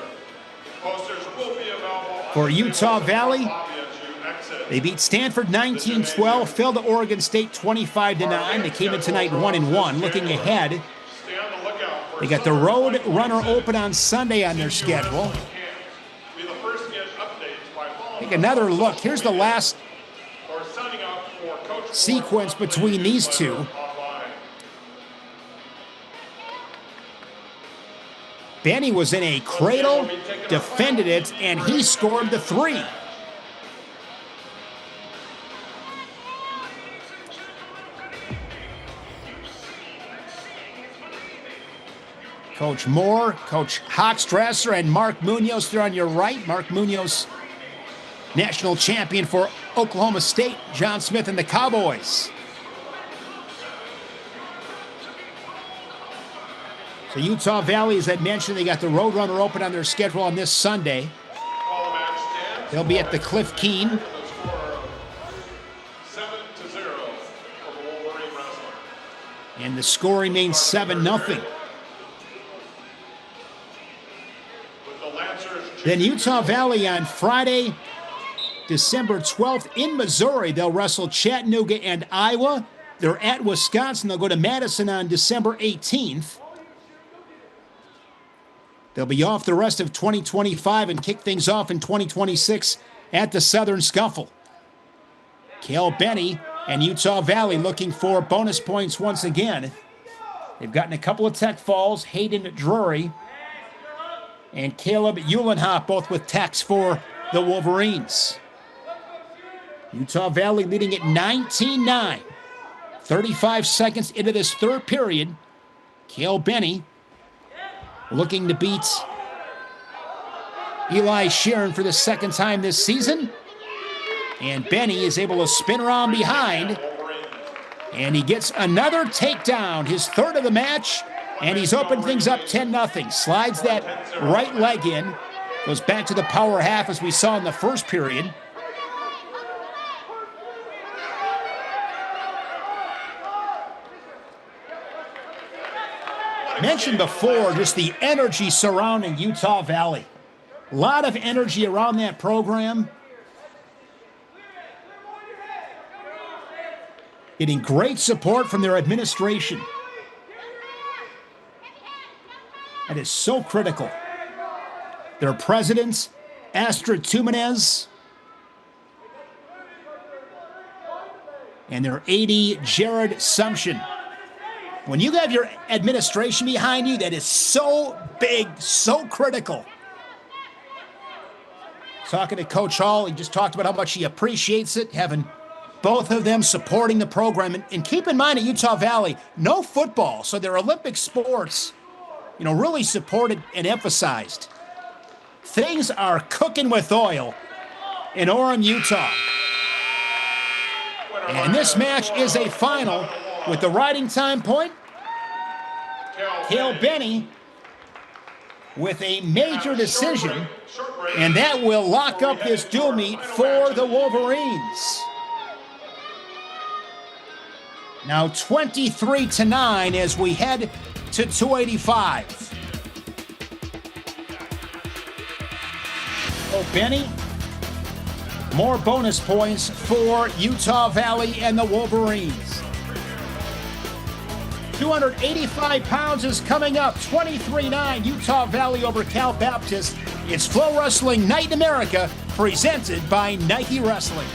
Posters will be available For Utah Valley, lobby as you exit. they beat Stanford 19-12, fell to Oregon State 25-9. They came in tonight 1-1. Looking ahead, Stay on the lookout for they got the Road Runner Open on Sunday on their schedule. Be the first to get updates by following Take another look. Here's the last or signing up for Coach sequence between these two. online. Benny was in a cradle, defended it, and he scored the 3. Coach Moore, Coach Hochstrasser, and Mark Munoz there on your right. Mark Munoz, national champion for Oklahoma State, John Smith and the Cowboys. So Utah Valley, as I mentioned, they got the Roadrunner Open on their schedule on this Sunday. Call the match stands. They'll be at the Cliff Keen. The score of 7-0 for Wolverine Wrestling. And the score remains 7-0. With the Lancers Then Utah Valley on Friday, December 12th in Missouri. They'll wrestle Chattanooga and Iowa. They're at Wisconsin. They'll go to Madison on December 18th. They'll be off the rest of 2025 and kick things off in 2026 at the Southern Scuffle. Cale Benny and Utah Valley looking for bonus points once again. They've gotten a couple of tech falls, Hayden Drury and Caleb Eulenhoff, both with techs for the Wolverines. Utah Valley leading at 19-9. 35 seconds into this third period. Cale Benny looking to beat Eli Sheeran for the second time this season. And Benny is able to spin around behind. And he gets another takedown, his third of the match. And he's opened things up 10-0. Slides that right leg in. Goes back to the power half as we saw in the first period. Mentioned before just the energy surrounding Utah Valley. A lot of energy around that program. Getting great support from their administration. That is so critical. Their president, Astrid Tumenez, and their AD, Jared Sumption. When you have your administration behind you, that is so big, so critical. Talking to Coach Hall, he just talked about how much he appreciates it, having both of them supporting the program. And keep in mind at Utah Valley, no football, so their Olympic sports, really supported and emphasized. Things are cooking with oil in Orem, Utah. And this match is a final with the riding time point. Cale Benny with a major decision, and that will lock up this dual meet for the Wolverines. Now 23-9 as we head to 285. Oh, Benny, more bonus points for Utah Valley and the Wolverines. 285 pounds is coming up, 23-9, Utah Valley over Cal Baptist. It's FloWrestling Night in America, presented by Nike Wrestling.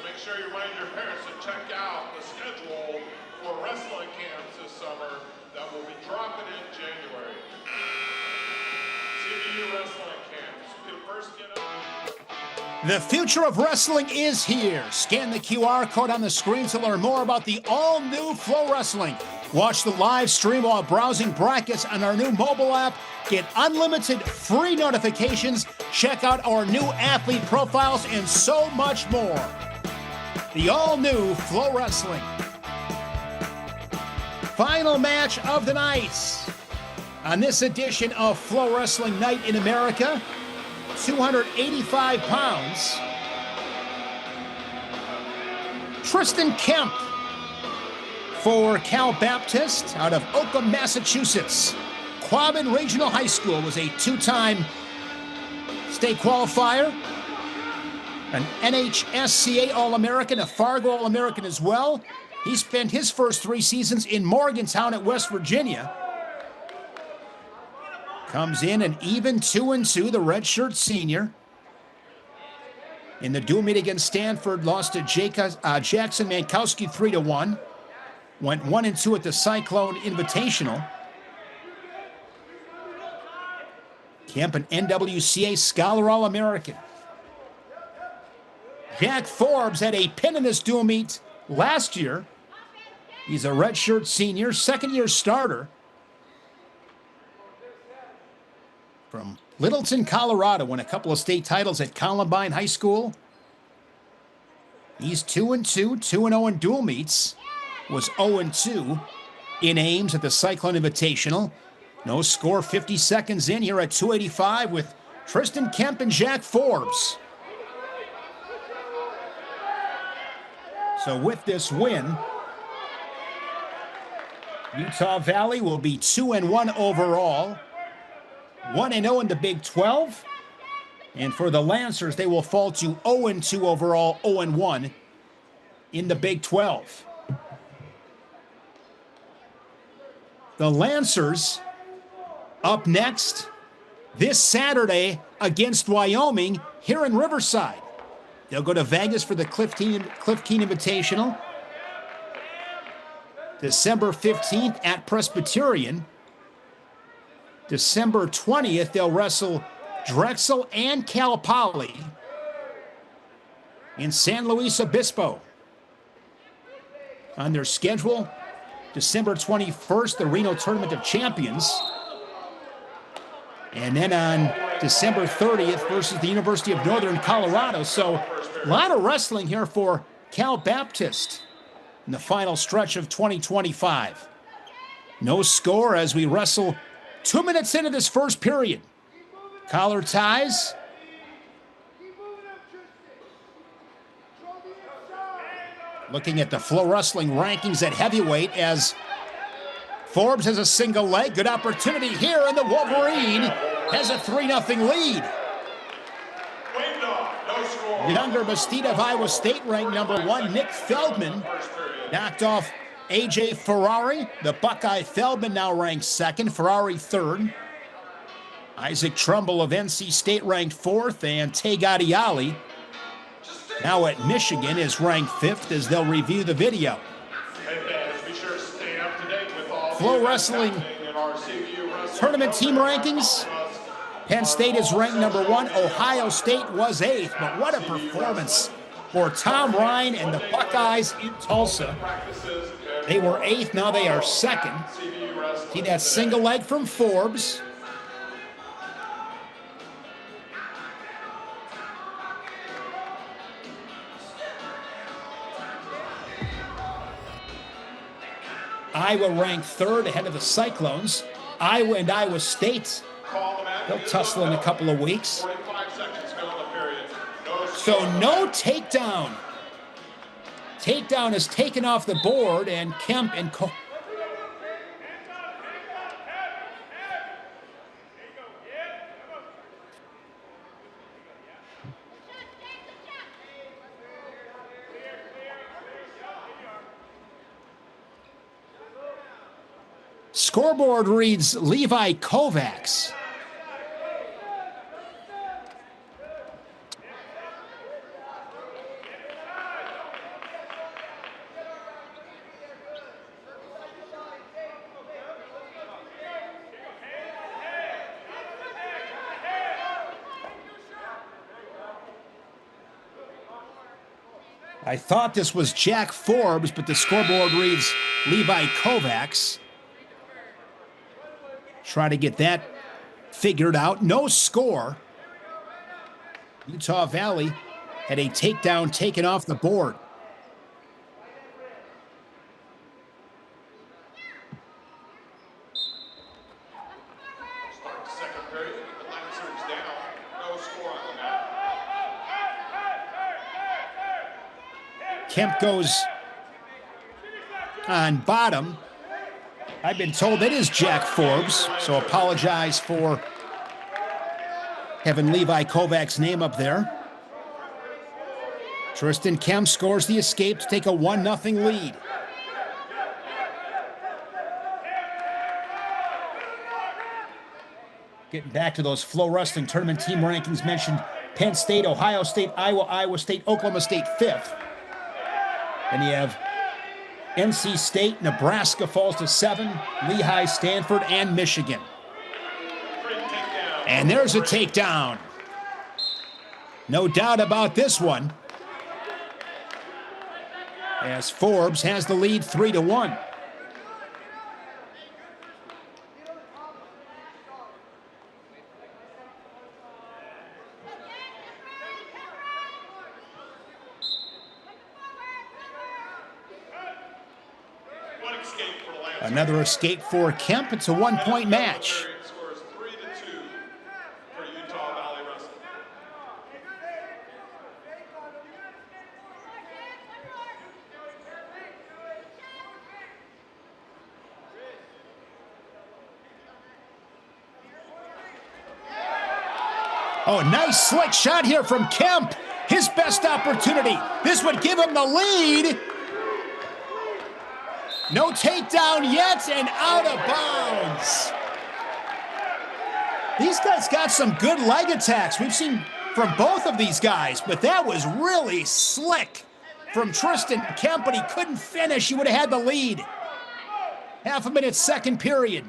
Make sure you remind your parents to check out the schedule for wrestling camps this summer that will be dropping in January. CBU wrestling camps. You can first get up. The future of wrestling is here. Scan the QR code on the screen to learn more about the all-new FloWrestling. Watch the live stream while browsing brackets on our new mobile app. Get unlimited free notifications. Check out our new athlete profiles and so much more. The all-new FloWrestling. Final match of the night on this edition of FloWrestling Night in America. 285 pounds. Tristan Kemp for Cal Baptist out of Oakham, Massachusetts. Quabbin Regional High School, was a two-time state qualifier, an NHSCA All-American, a Fargo All-American as well. He spent his first 3 seasons in Morgantown at West Virginia. Comes in an even 2-2, the redshirt senior. In the dual meet against Stanford, lost to Jackson Mankowski 3-1. Went 1-2 at the Cyclone Invitational. Kemp, an NWCA Scholar All-American. Jack Forbes had a pin in this dual meet last year. He's a redshirt senior, second-year starter. From Littleton, Colorado, won a couple of state titles at Columbine High School. He's 2-2, 2-0 in dual meets. Was 0-2 in Ames at the Cyclone Invitational. No score 50 seconds in here at 285 with Tristan Kemp and Jack Forbes. So with this win, Utah Valley will be 2-1 overall. 1-0 in the Big 12. And for the Lancers, they will fall to 0-2 overall, 0-1 in the Big 12. The Lancers up next this Saturday against Wyoming here in Riverside. They'll go to Vegas for the Cliff Keen Invitational. December 15th at Presbyterian. December 20th, they'll wrestle Drexel and Cal Poly in San Luis Obispo. on their schedule. December 21st, the Reno Tournament of Champions. And then on December 30th versus the University of Northern Colorado. So a lot of wrestling here for Cal Baptist in the final stretch of 2025. No score as we wrestle 2 minutes into this first period. Collar ties. Looking at the FloWrestling rankings at heavyweight as Forbes has a single leg. Good opportunity here, and the Wolverine has a 3-0 lead. Younger Bastida of Iowa State ranked number 1. Nick Feldman knocked off A.J. Ferrari. The Buckeye Feldman now ranks 2nd, Ferrari 3rd. Isaac Trumbull of NC State ranked 4th, and Tay Gadiali, now at Michigan, is ranked 5th as they'll review the video. FloWrestling tournament team rankings. Penn State is ranked number 1. Ohio State was 8th, but what a performance for Tom Ryan and the Buckeyes in Tulsa. They were 8th, now they are 2nd. See that single leg from Forbes. Iowa ranked 3rd ahead of the Cyclones. Iowa and Iowa State, they'll tussle in a couple of weeks. So no takedown. Takedown is taken off the board, and Kemp and Scoreboard reads Levi Kovacs. I thought this was Jack Forbes, but the scoreboard reads Levi Kovacs. Try to get that figured out. No score. Utah Valley had a takedown taken off the board. Kemp goes on bottom. I've been told it is Jack Forbes, so apologize for having Levi Kovacs' name up there. Tristan Kemp scores the escape to take a 1-0 lead. Getting back to those FloWrestling tournament team rankings mentioned, Penn State, Ohio State, Iowa, Iowa State, Oklahoma State 5th. Then you have NC State, Nebraska falls to 7, Lehigh, Stanford, and Michigan. And there's a takedown. No doubt about this one, as Forbes has the lead 3-1. Another escape for Kemp. It's a 1-point match. Oh, nice slick shot here from Kemp. His best opportunity. This would give him the lead. No takedown yet, and out of bounds. These guys got some good leg attacks. We've seen from both of these guys, but that was really slick from Tristan Kemp, but he couldn't finish. He would have had the lead. Half a minute, second period.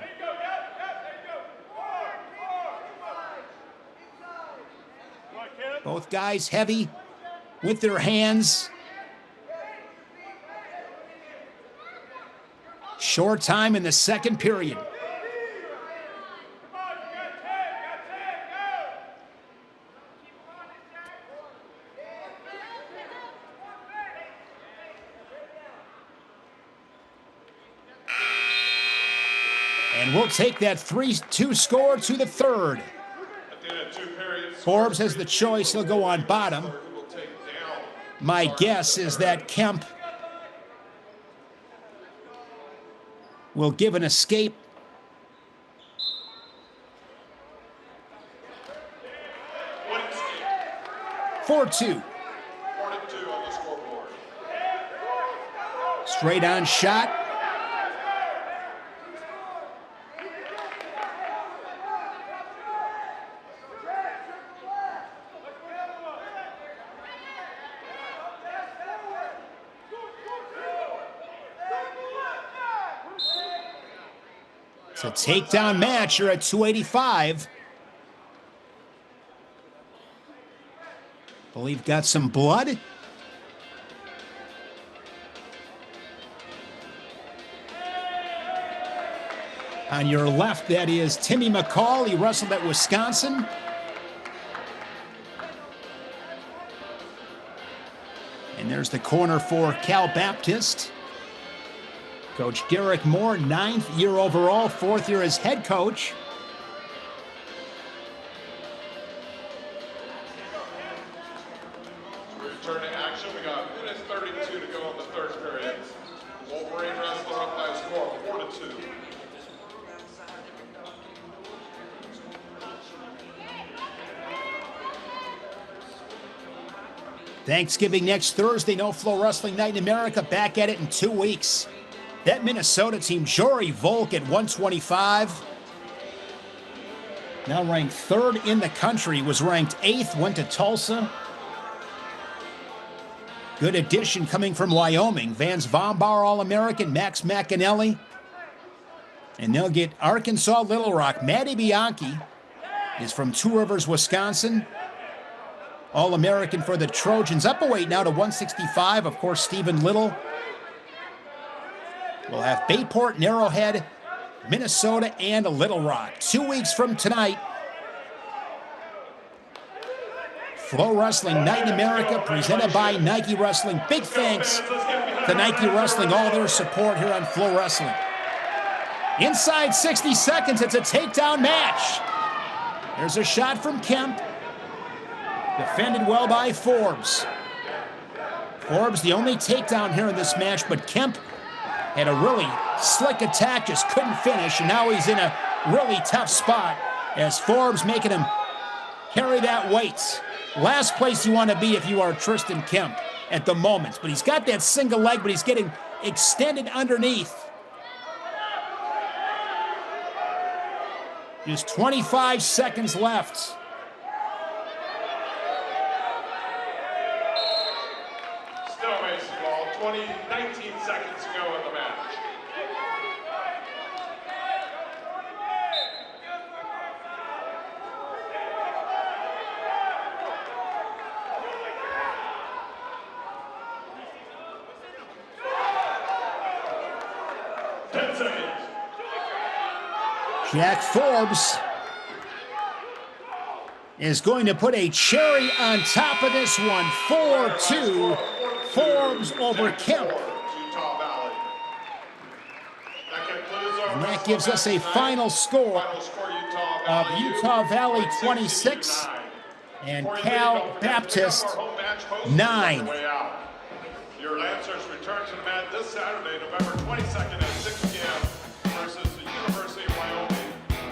Both guys heavy with their hands. Short time in the second period. And we'll take that 3-2 score to the third. Forbes has the choice. He'll go on bottom. My guess is that Kemp will give an escape. Four 2. 4-2 on the scoreboard. Straight on shot. It's a takedown match. You're at 285. Believe got some blood. On your left, that is Timmy McCall. He wrestled at Wisconsin. And there's the corner for Cal Baptist. Coach Derek Moore, 9th year overall, 4th year as head coach. Return to action. We got minutes 32 to go in the third period. Wolverine wrestler up by a score of 4-2. Thanksgiving next Thursday. No Flow Wrestling Night in America. Back at it in 2 weeks. That Minnesota team, Jory Volk at 125. Now ranked 3rd in the country. Was ranked 8th, went to Tulsa. Good addition coming from Wyoming. Vance Vombar, All-American. Max McAnally. And they'll get Arkansas Little Rock. Matty Bianchi is from Two Rivers, Wisconsin. All-American for the Trojans. Up a weight now to 165. Of course, Stephen Little. We'll have Bayport, Narrowhead, Minnesota, and Little Rock. 2 weeks from tonight, Flow Wrestling Night in America, presented by Nike Wrestling. Big thanks to Nike Wrestling, all their support here on Flow Wrestling. Inside 60 seconds, it's a takedown match. There's a shot from Kemp. Defended well by Forbes. Forbes, the only takedown here in this match, but Kemp had a really slick attack, just couldn't finish, and now he's in a really tough spot as Forbes making him carry that weight. Last place you want to be if you are Tristan Kemp at the moment, but he's got that single leg, but he's getting extended underneath. Just 25 seconds left. Still Mason Ball, 19 seconds to go in the match. Jack Forbes is going to put a cherry on top of this one. 4-2, Forbes over Kemp. And that gives us a final score of Utah Valley 26 and Cal Baptist 9. Your Lancers return to the mat this Saturday, November 22nd at 6 p.m. versus the University of Wyoming.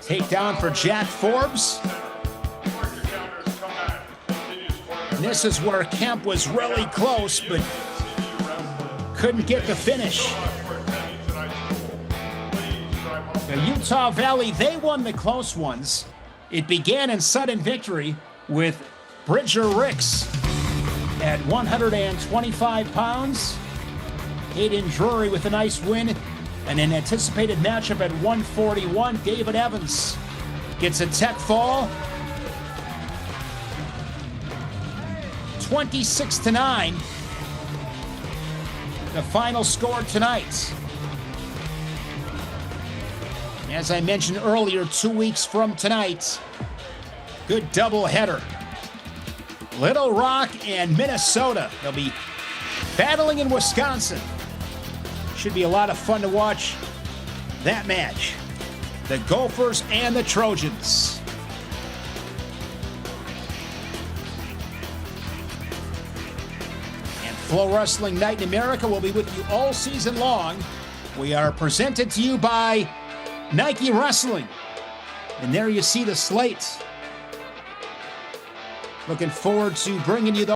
Takedown for Jack Forbes. And this is where Kemp was really close, but couldn't get the finish. The Utah Valley, they won the close ones. It began in sudden victory with Bridger Ricks at 125 pounds. Hayden Drury with a nice win. And an anticipated matchup at 141, David Evans gets a tech fall. 26-9. The final score tonight. As I mentioned earlier, 2 weeks from tonight, good double header. Little Rock and Minnesota. They'll be battling in Wisconsin. Should be a lot of fun to watch that match. The Gophers and the Trojans. And Flow Wrestling Night in America will be with you all season long. We are presented to you by Nike Wrestling. And there you see the slate. Looking forward to bringing you the